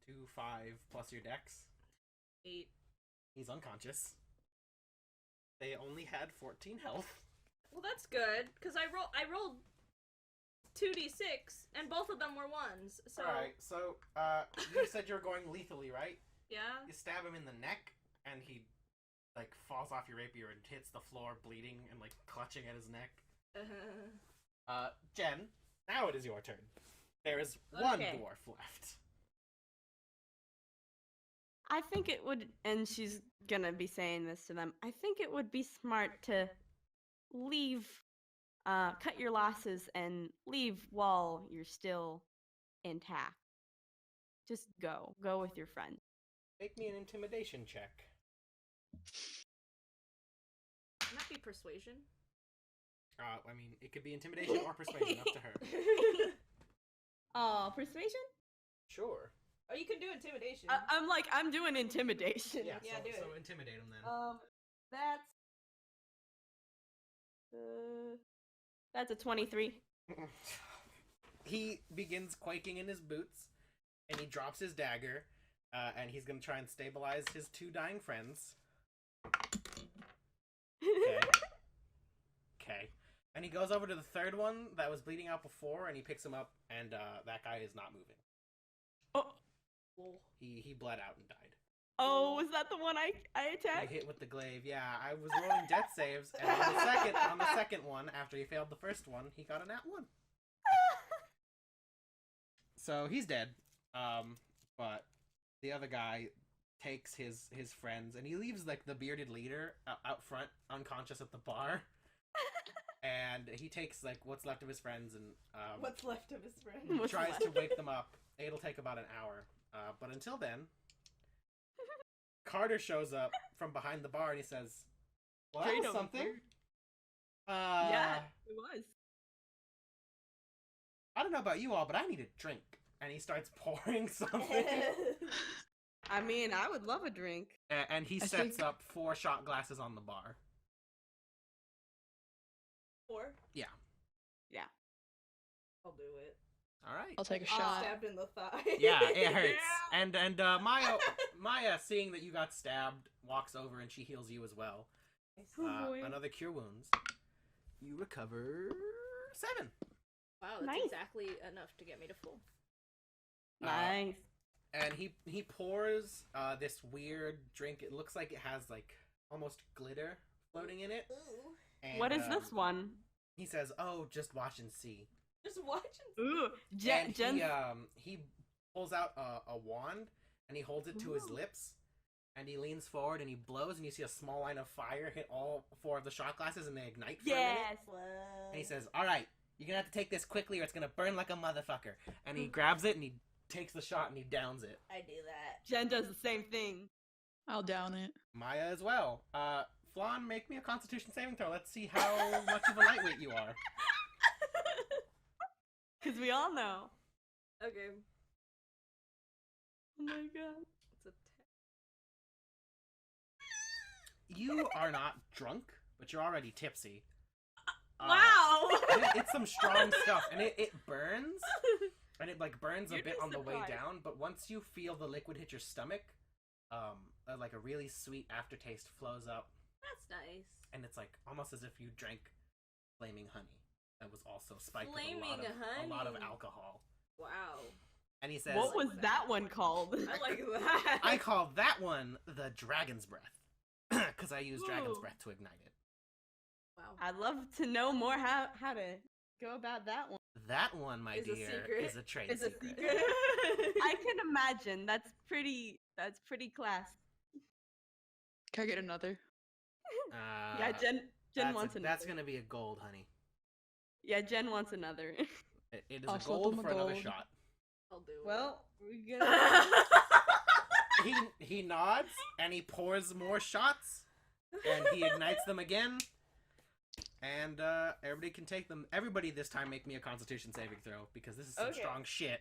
2, 5 plus your dex. 8. He's unconscious. They only had 14 health. Well, that's good, because I rolled 2d6, and both of them were 1s. So Alright, so you said you were going lethally, right? yeah. You stab him in the neck, and he like falls off your rapier and hits the floor, bleeding and like clutching at his neck. Jen, now it is your turn. There is one Okay. dwarf left. I think it would, and she's gonna be saying this to them. I think it would be smart to leave, cut your losses and leave while you're still intact. Just go with your friend. Make me an intimidation check. Can that be persuasion? I mean, it could be intimidation or persuasion, up to her. Oh, persuasion? Sure. Oh, you can do intimidation. I'm doing intimidation. Yeah, Yeah, so, do it. so intimidate him then. That's a 23. He begins quaking in his boots, and he drops his dagger, and he's gonna try and stabilize his two dying friends. Okay. And he goes over to the third one that was bleeding out before, and he picks him up, and that guy is not moving. Oh, He bled out and died. oh, was that the one I I attacked? hit with the glaive. Yeah, I was rolling death saves, and on the second one, after he failed the first one, he got a nat 1. So he's dead. But the other guy takes his friends, and he leaves like the bearded leader out front, unconscious at the bar. And he takes like what's left of his friends and What's left of his friend? What's tries left? to wake them up. It'll take about an hour. But until then, Carter shows up from behind the bar and he says, "Well, that Trade was him. something." Yeah, it was. I don't know about you all, but I need a drink. And he starts pouring something. I mean, I would love a drink. And he I sets think- up 4 shot glasses on the bar. 4? Yeah. Yeah. I'll do it. All right. I'll take a I'm shot. stabbed in the thigh. Yeah, it hurts. And Maya, seeing that you got stabbed, walks over and she heals you as well. Oh, boy. Another cure wounds. You recover 7. Wow, that's Nice. exactly enough to get me to full. Nice. And he pours this weird drink. It looks like it has like almost glitter floating in it. Ooh. And, What is this one? He says, "Oh, just watch and see." Just watching. Ooh, And Jen. he pulls out a wand and he holds it to his Ooh. lips. And he leans forward and he blows, and you see a small line of fire hit all 4 of the shot glasses, and they ignite for a minute. Yes. And he says, "All right, you're gonna have to take this quickly, or it's gonna burn like a motherfucker." And he grabs it and he takes the shot and he downs it. I do that. Jen does the same thing. I'll down it. Maya as well. Flan, make me a Constitution saving throw. Let's see how much of a lightweight you are. Because we all know. Okay. Oh my god. It's a 10. You are not drunk, but you're already tipsy. Wow. And it's some strong stuff, and it burns, and it like burns a You'd bit be on the way surprised. down. But once you feel the liquid hit your stomach, like a really sweet aftertaste flows up, That's nice. and it's like almost as if you drank flaming honey that was also spiked with Flaming a lot of honey. alcohol. Wow. And he says, What was that one called? I like that. "I call that one the dragon's breath, because I use dragon's Ooh. breath to ignite it." Wow. I'd love to know more how to go about that one. That one, my Is a dear, secret. is a trade It's a secret. secret. I can imagine. That's pretty class. Can I get another? Yeah, Jen wants another. That's gonna be a gold, honey. Yeah, Jen wants another. It is I'll a flip gold him a for another gold. shot. I'll do it. Well, we got. He nods and he pours more shots and he ignites them again. And everybody can take them. Everybody this time make me a Constitution saving throw because this is some Okay. strong shit.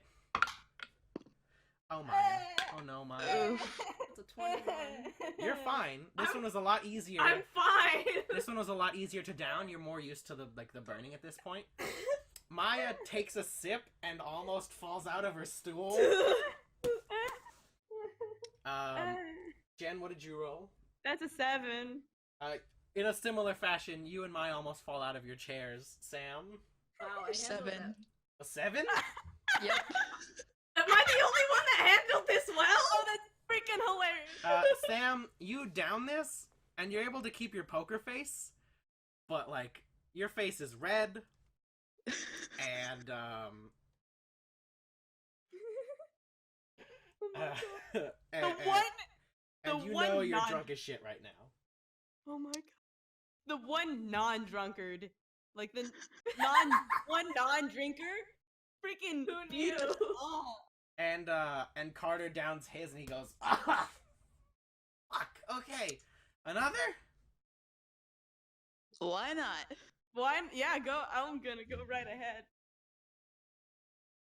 Oh Maya. Oh no, Maya. It's a 21. You're fine. This one was a lot easier. I'm fine. This one was a lot easier to down. You're more used to the burning at this point. Maya takes a sip and almost falls out of her stool. Jen, what did you roll? That's a 7. In a similar fashion, you and Maya almost fall out of your chairs. Sam? Wow, I handled 7. that. A 7? Yep. Am I the only one that handled this well? Oh, that's freaking hilarious. Sam, you down this, and you're able to keep your poker face, but, like, your face is red, and, and you one know you're non- drunk as shit right now. Oh my god. The one non-drunkard, like the one non-drinker, freaking Who beat us knew? all. And Carter downs his, and he goes, ah, fuck, okay, another? Why not? One, yeah, go. I'm gonna go right ahead.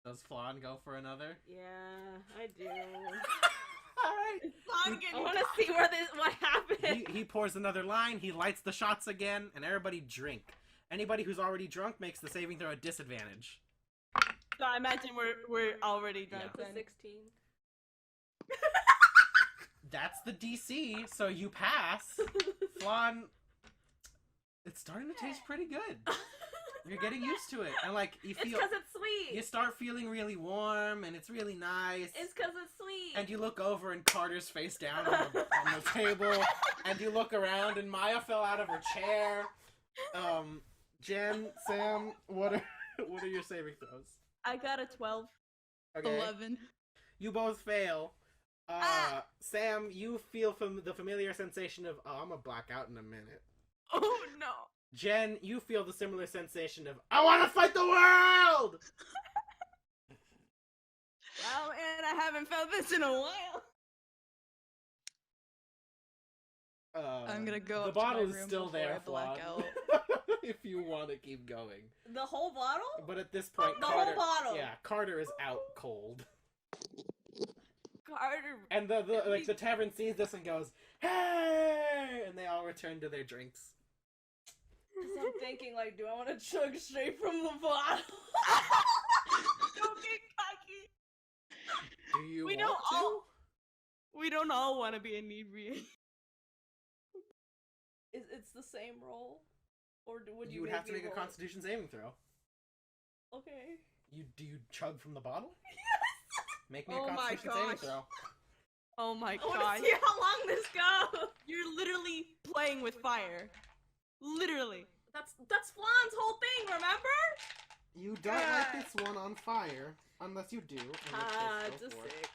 Does Flan go for another? Yeah, I do. Alright. I'm I getting. want to see what happened. He pours another line, he lights the shots again, and everybody drink. Anybody who's already drunk makes the saving throw at disadvantage. So I imagine we're already drunk Yeah. The then. 16. That's the DC, so you pass. Flan, it's starting to taste pretty good. You're getting used to it, and like you It's feel, because it's sweet. you start feeling really warm, and it's really nice. It's because it's sweet. And you look over, and Carter's face down on the table, and you look around, and Maya fell out of her chair. Jen, Sam, what are your saving throws? I got a 12. Okay. 11. You both fail. Sam, you feel the familiar sensation of, oh, I'm gonna black out in a minute. Oh no. Jen, you feel the similar sensation of, I want to fight the world! Well, and I haven't felt this in a while. I'm gonna go The up to my bottle is room still before there, I black Flan, if you want to keep going. The whole bottle? But at this point, The Carter, whole bottle. yeah, Carter is out cold. Carter. And the tavern sees this and goes, hey! And they all return to their drinks. So I'm thinking, like, do I want to chug straight from the bottle? Don't get cocky. Do you We want don't to? all. We don't all want to be inebriated. It's the same roll? Or would You would have to make a roll? Constitution saving throw. Okay. Do you chug from the bottle? Yes! Make me Oh a my Constitution saving gosh. throw. Oh my I want god. to see how long this goes. You're literally playing with fire. Literally. That's Flan's whole thing, remember? You don't light this one on fire, unless you do. in which case, It's go a for it. 6.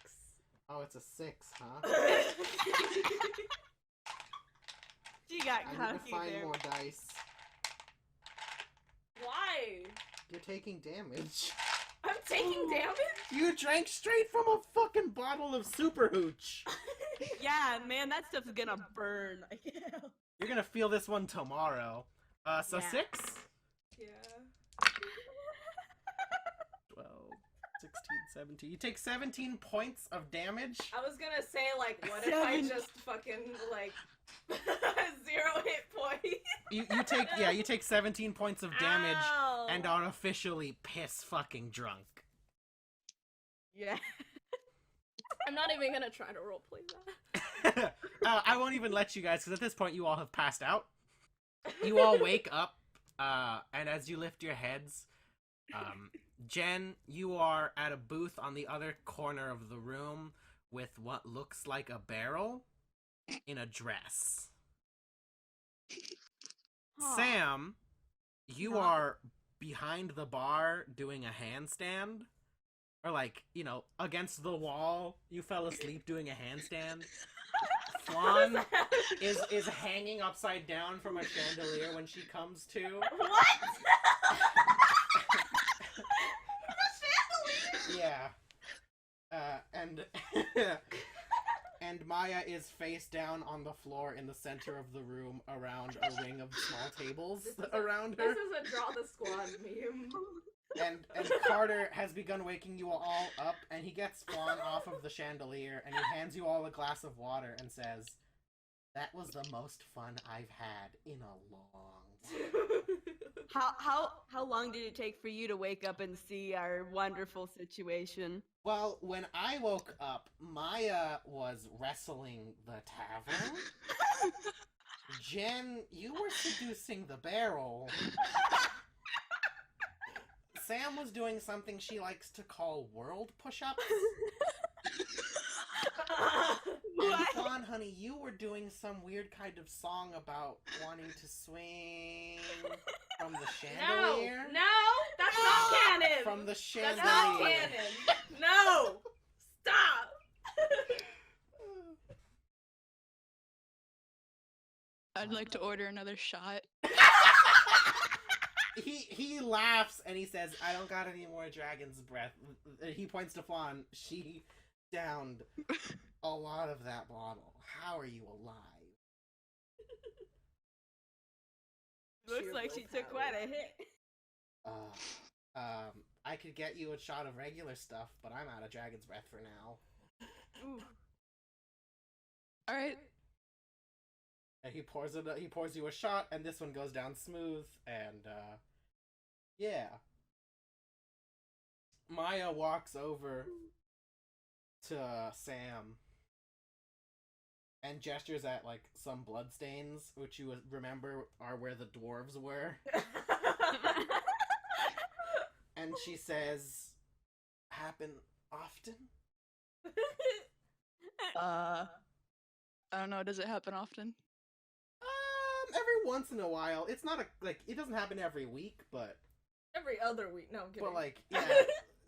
Oh, it's a 6, huh? She got I need cocky to find there. more dice. Why? You're taking damage. I'm taking damage? You drank straight from a fucking bottle of super hooch. Yeah, man, that stuff's gonna burn. You're gonna feel this one tomorrow. So Yeah. 6? Yeah. 12, 16, 17. You take 17 points of damage. I was gonna say, like, what if I 7. just fucking, like, 0 hit points? You take 17 points of damage Ow. and are officially piss fucking drunk. Yeah. I'm not even gonna try to roleplay that. I won't even let you guys, because at this point you all have passed out. You all wake up, and as you lift your heads, Jen, you are at a booth on the other corner of the room with what looks like a barrel in a dress. Huh. Sam, you Huh. are behind the bar doing a handstand. Or like, against the wall, you fell asleep doing a handstand. Flan is hanging upside down from a chandelier when she comes to. What? Yeah. And Maya is face down on the floor in the center of the room around a ring of small tables around her. This is a draw the squad meme. And Carter has begun waking you all up, and he gets Flan off of the chandelier, and he hands you all a glass of water and says, "That was the most fun I've had in a long while." How long did it take for you to wake up and see our wonderful situation? Well, when I woke up, Maya was wrestling the tavern. Jen, you were seducing the barrel. Sam was doing something she likes to call world push-ups. And Flan, honey, you were doing some weird kind of song about wanting to swing from the chandelier. No, that's not canon. From the chandelier. That's not canon. No, stop. I'd like to order another shot. He laughs and he says, "I don't got any more dragon's breath." He points to Flan. She downed a lot of that bottle. How are you alive? Looks like she took quite a hit. I could get you a shot of regular stuff, but I'm out of dragon's breath for now. Ooh. All right. And he pours you a shot, and this one goes down smooth, and yeah. Maya walks over to Sam and gestures at like some bloodstains, which you remember are where the dwarves were. And she says, "Happen often?" I don't know. Does it happen often? Every once in a while. It's not it doesn't happen every week, but Every other week. No, I'm kidding. but like, yeah,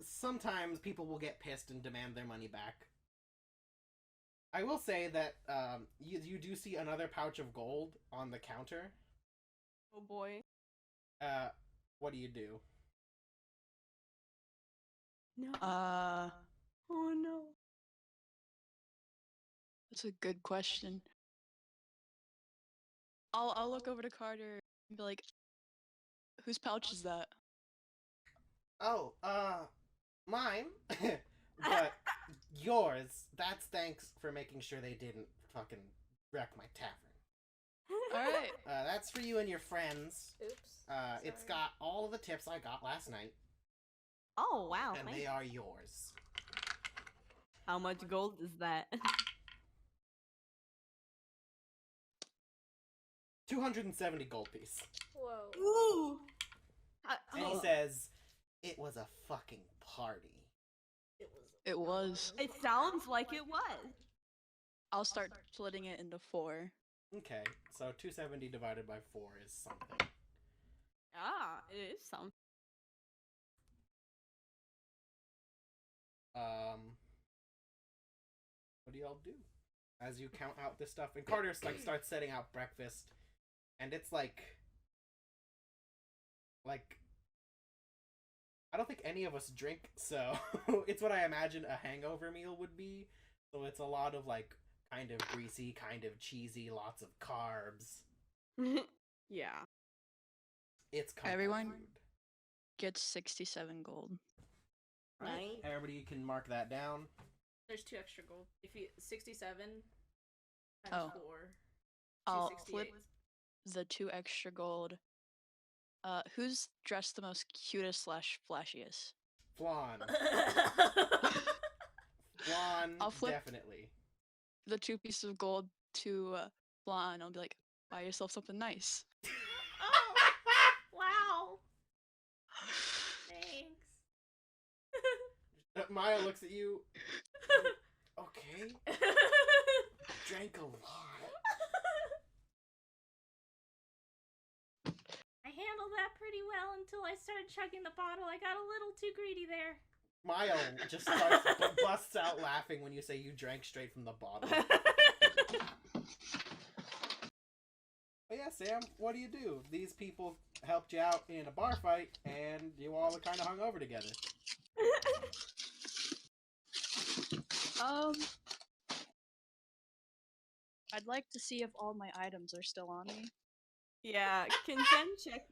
sometimes people will get pissed and demand their money back. I will say that you do see another pouch of gold on the counter. Oh boy. What do you do? No. Uh, Oh no. That's a good question. I'll look over to Carter and be like, "Whose pouch is that?" Oh, mine. But yours. That's thanks for making sure they didn't fucking wreck my tavern. All right. That's for you and your friends. Oops. It's Sorry. got all of the tips I got last night, Oh wow. and Thanks. they are yours. How much gold is that? 270 gold piece. Whoa. Ooh. And he says, "It was a fucking party." It was. It sounds like it was. I'll start splitting it into 4. Okay, so 270 divided by 4 is something. Ah, it is some. What do y'all do as you count out this stuff? And Carter starts setting out breakfast, and it's like I don't think any of us drink, so it's what I imagine a hangover meal would be. So it's a lot of like kind of greasy, kind of cheesy, lots of carbs. Yeah. It's comfort Everyone food. gets 67 gold. Right. Everybody can mark that down. There's 2 extra gold. If you 67 times Oh. 4. I'll 268. flip the 2 extra gold. Who's dressed the most cutest / flashiest? Flan. Flan, I'll flip- definitely. The 2 pieces of gold to Flan. I'll be like, buy yourself something nice. Oh, wow. Thanks. Maya looks at you. Okay. Drank a lot. I handled that pretty well until I started chugging the bottle. I got a little too greedy there. Maya just busts out laughing when you say you drank straight from the bottle. But yeah, Sam, what do? These people helped you out in a bar fight, and you all are kind of hungover together. I'd like to see if all my items are still on me. Yeah. Can Jen check?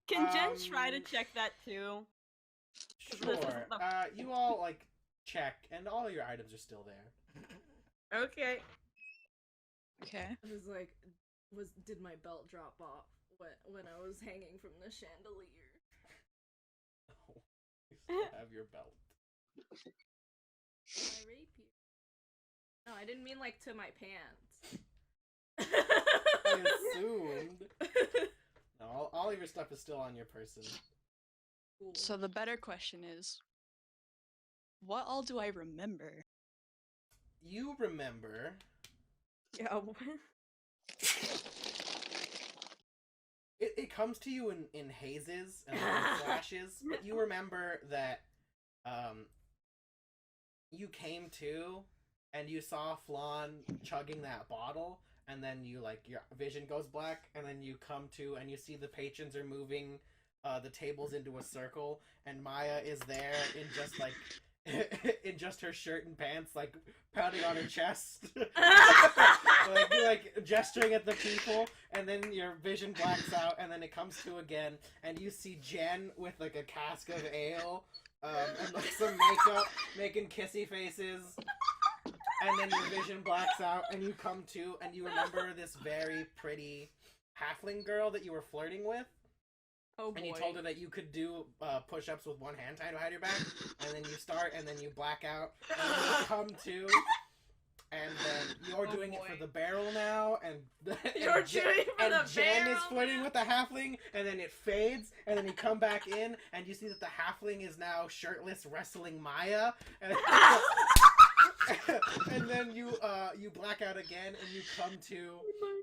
Can Jen try to Um, check that too? Sure. You all like check, and all your items are still there. Okay. Okay. I was like, did my belt drop off when I was hanging from the chandelier? Oh, you still have your belt. My rapier. No, I didn't mean like to my pants. I assumed. No, all of your stuff is still on your person. Cool. So the better question is, what all do I remember? You remember Yeah. it comes to you in hazes and like flashes, but you remember that you came to and you saw Flan chugging that bottle, and then you like your vision goes black, and then you come to and you see the patrons are moving the tables into a circle, and Maya is there in just like in just her shirt and pants, like pounding on her chest, like gesturing at the people, and then your vision blacks out, and then it comes to again, and you see Jen with like a cask of ale, and like some makeup, making kissy faces, and then your vision blacks out, and you come to, and you remember this very pretty halfling girl that you were flirting with. Oh boy. And you told her that you could do push-ups with one hand tied behind your back, and then you start, and then you black out, and then you come to, and then you're doing it for the barrel now, and You're doing for the Jen barrel is flirting now? with the halfling, and then it fades, and then you come back in, and you see that the halfling is now shirtless wrestling Maya, and, and then you black out again, and you come to. Oh my god.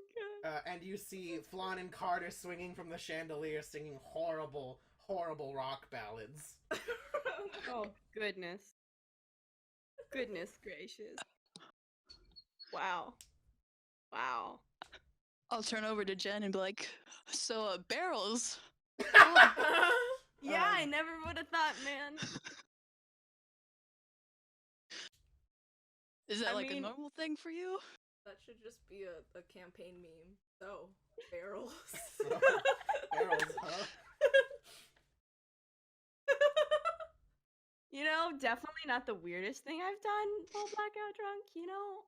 And you see Flan and Carter swinging from the chandelier, singing horrible, horrible rock ballads. Oh goodness. Goodness gracious. Wow. Wow. I'll turn over to Jen and be like, so barrels. Yeah, I never would have thought, man. Is that I like mean- a normal thing for you? That should just be a campaign meme. So, barrels. Barrels, huh? You know, definitely not the weirdest thing I've done while blackout drunk, you know?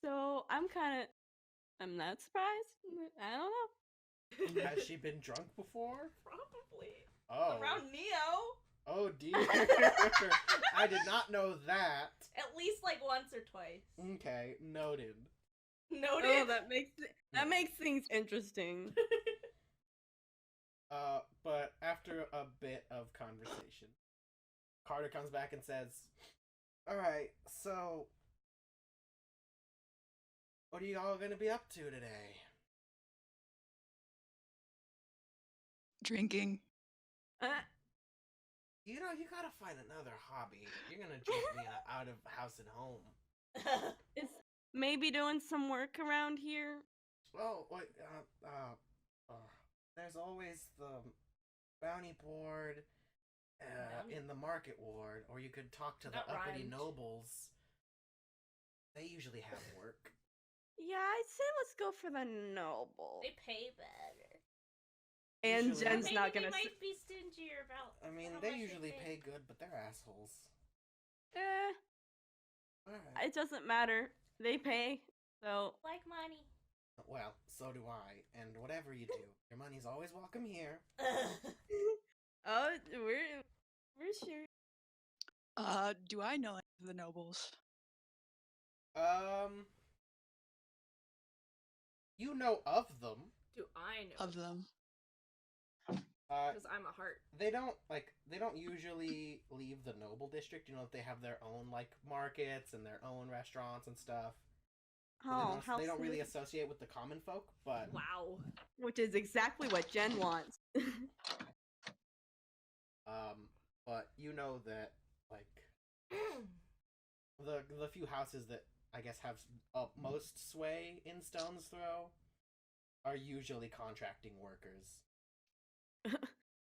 So I'm not surprised. I don't know. Has she been drunk before? Probably. Oh. Around Neo. Oh dear. I did not know that. At least like once or twice. Okay, noted. Noted. Oh, that makes things interesting. But after a bit of conversation, Carter comes back and says, "Alright, so what are you all gonna be up to today?" Drinking. You know, you gotta find another hobby. You're gonna drink me out of house and home. Is maybe doing some work around here? Well, wait, there's always the bounty board in the market ward, or you could talk to the That uppity rhymed. nobles. They usually have work. Yeah, I'd say let's go for the noble. They pay better. And Usually- Jen's Maybe not they gonna. might be stingier about. I mean, how they much usually pay good, but they're assholes. Alright. It doesn't matter. They pay. So Like money. Well, so do I. And whatever you do, your money's always welcome here. oh, we're sure. Do I know any of the nobles? You know of them. Do I know? Of them. Because I'm a heart. They don't usually leave the noble district. You know, they have their own like markets and their own restaurants and stuff. So Oh, how they don't really sweet. associate with the common folk, but Wow. Which is exactly what Jen wants. but you know that like the few houses that I guess have most sway in Stonesthrow are usually contracting workers.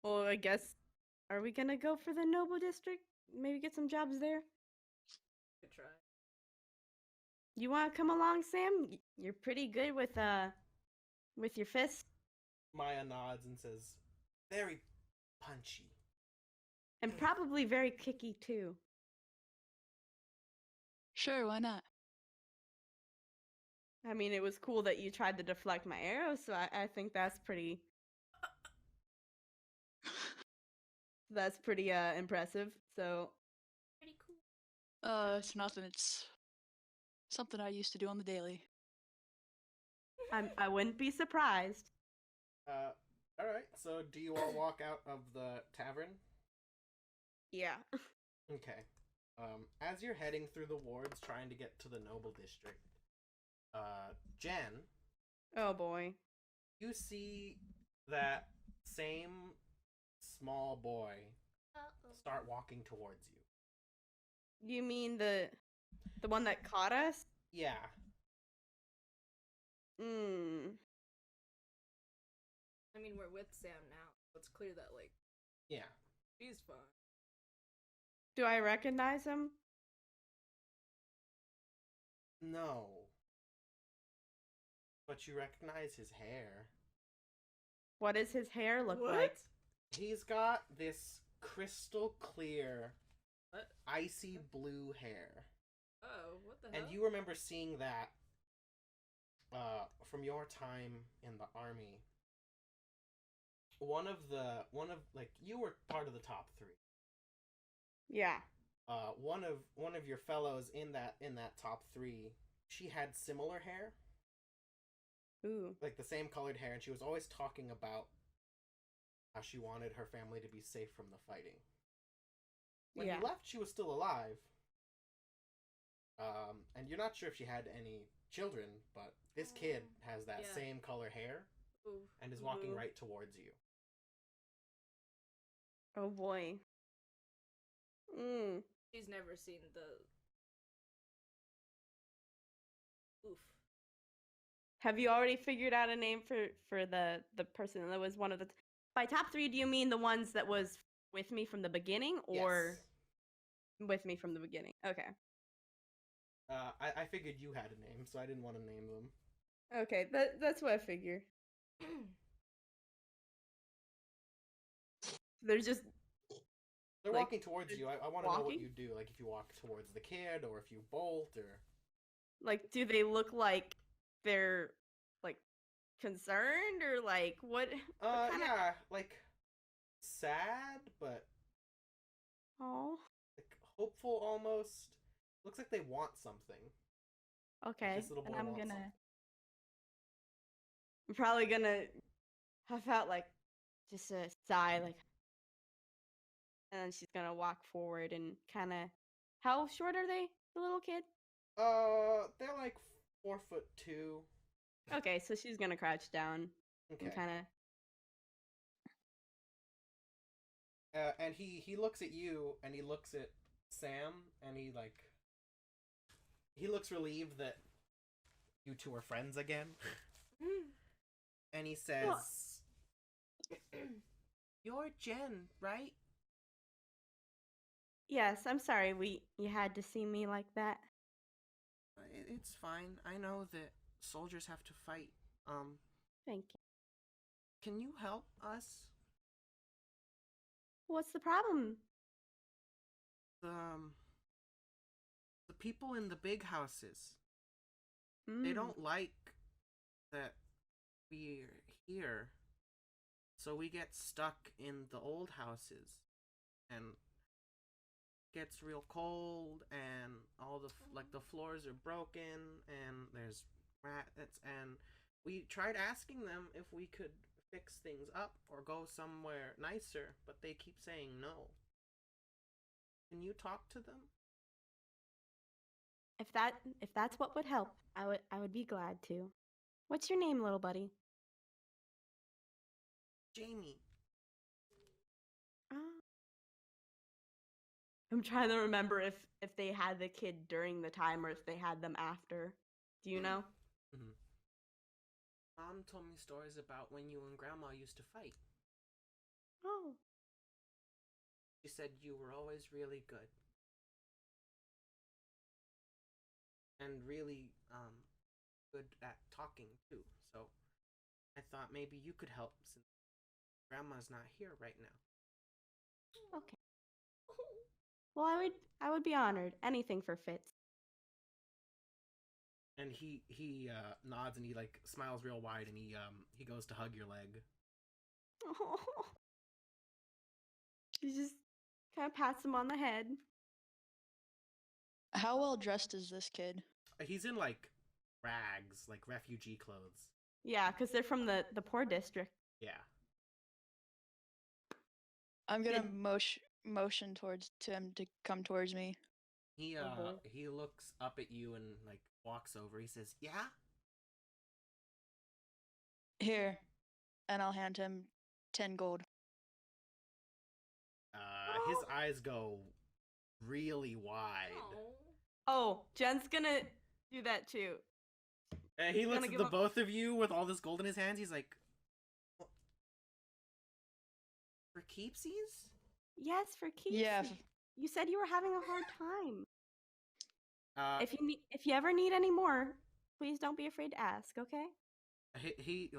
Well, I guess. Are we gonna go for the noble district? Maybe get some jobs there. Good try. You want to come along, Sam? You're pretty good with your fists, Maya nods and says, "Very punchy." and probably very kicky too. Sure, why not? I mean, it was cool that you tried to deflect my arrows, so I think that's pretty. That's pretty impressive. So Pretty cool. It's nothing. It's something I used to do on the daily. I wouldn't be surprised. All right. So, do you all walk out of the tavern? Yeah. Okay. As you're heading through the wards, trying to get to the noble district, Jen, Oh boy. you see that same small boy start walking towards you. You mean the one that caught us? Yeah. Hmm. I mean, we're with Sam now, so it's clear that, like, Yeah. she's fine. Do I recognize him? No. But you recognize his hair. What does his hair look What? like? He's got this crystal clear, What? icy blue hair. Oh, what the hell? And you remember seeing that from your time in the army. One of like you were part of the top 3. Yeah. One of your fellows in that top 3, she had similar hair, Ooh. like the same colored hair, and she was always talking about how she wanted her family to be safe from the fighting. When Yeah. you left, she was still alive. And you're not sure if she had any children, but this kid has that Yeah. same color hair Ooh. and is walking Ooh. right towards you. Oh boy. Mm. She's never seen the. Oof. Have you already figured out a name for the person that was one of the by top 3? Do you mean the ones that was with me from the beginning or Yes. with me from the beginning? Okay. I figured you had a name, so I didn't want to name them. Okay, that's what I figured. They're just They're like, walking towards you. I want to know what walking? you do. Like if you walk towards the kid, or if you bolt, or like, do they look like they're like concerned or like what kind of? yeah, like sad, but Oh, like hopeful almost. Looks like they want something. okay. This little boy And wants something. I'm probably gonna huff out like just a sigh, like, and then she's gonna walk forward and kind of. How short are they? The little kid. They're like 4'2". Okay, so she's gonna crouch down Okay. and kind of. And he looks at you, and he looks at Sam, and he looks relieved that you two are friends again. And he says, "You're Jen, right?" Yes, I'm sorry. You had to see me like that. It's fine. I know that soldiers have to fight. Thank you. Can you help us? What's the problem? The people in the big houses, they Mm. don't like that we're here. So we get stuck in the old houses, and it gets real cold, and all the floors are broken, and there's rats, and we tried asking them if we could fix things up or go somewhere nicer, but they keep saying no. Can you talk to them? If that's what would help, I would be glad to. What's your name, little buddy? Jamie. Ah. I'm trying to remember if they had the kid during the time or if they had them after. Do you know? Mm-hmm. Mom told me stories about when you and Grandma used to fight. Oh. She said you were always really good. And really good at talking too. So I thought maybe you could help since Grandma's not here right now. Okay. Well, I would be honored. Anything for Fitz. And he nods, and he like smiles real wide, and he goes to hug your leg. Oh. She just kind of pats him on the head. How well dressed is this kid? He's in like rags, like refugee clothes. Yeah, because they're from the poor district. Yeah. I'm gonna Did- motion towards to him to come towards me. He looks up at you and like walks over. He says, "Yeah." Here, and I'll hand him 10 gold. His eyes go really wide. Oh, Jen's gonna do that too. And he He's looks gonna at give the him- both of you with all this gold in his hands. He's like, "What? For keepsies?" Yes, for keeps. Yeah, You said you were having a hard time. Uh, If you ever need any more, please don't be afraid to ask. Okay? he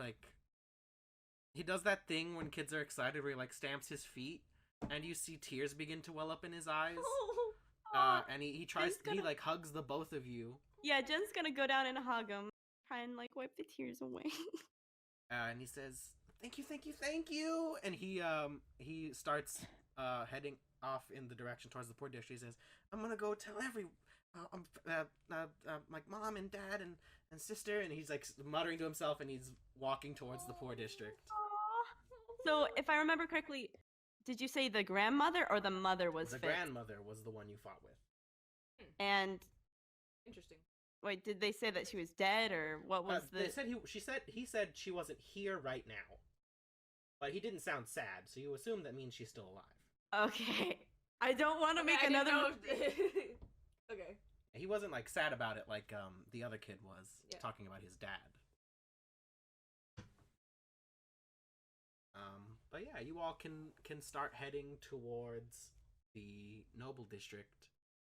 he does that thing when kids are excited where he like stamps his feet and you see tears begin to well up in his eyes. And he tries Jen's gonna- he like hugs the both of you. Yeah, Jen's gonna go down and hug him, try and like wipe the tears away. And he says, "Thank you, thank you, thank you." And he starts heading off in the direction towards the poor district. He says, "I'm gonna go tell like mom and dad and sister." And he's like muttering to himself, and he's walking towards the poor district. So, if I remember correctly, did you say the grandmother or the mother was The fixed? grandmother was the one you fought with. And Interesting. wait, did they say that she was dead or what was the? They said he said she wasn't here right now, but he didn't sound sad, so you assume that means she's still alive. Okay, I don't want to Okay, make I didn't another. know if- Okay. He wasn't like sad about it like the other kid was Yeah. talking about his dad. But yeah, you all can start heading towards the noble district.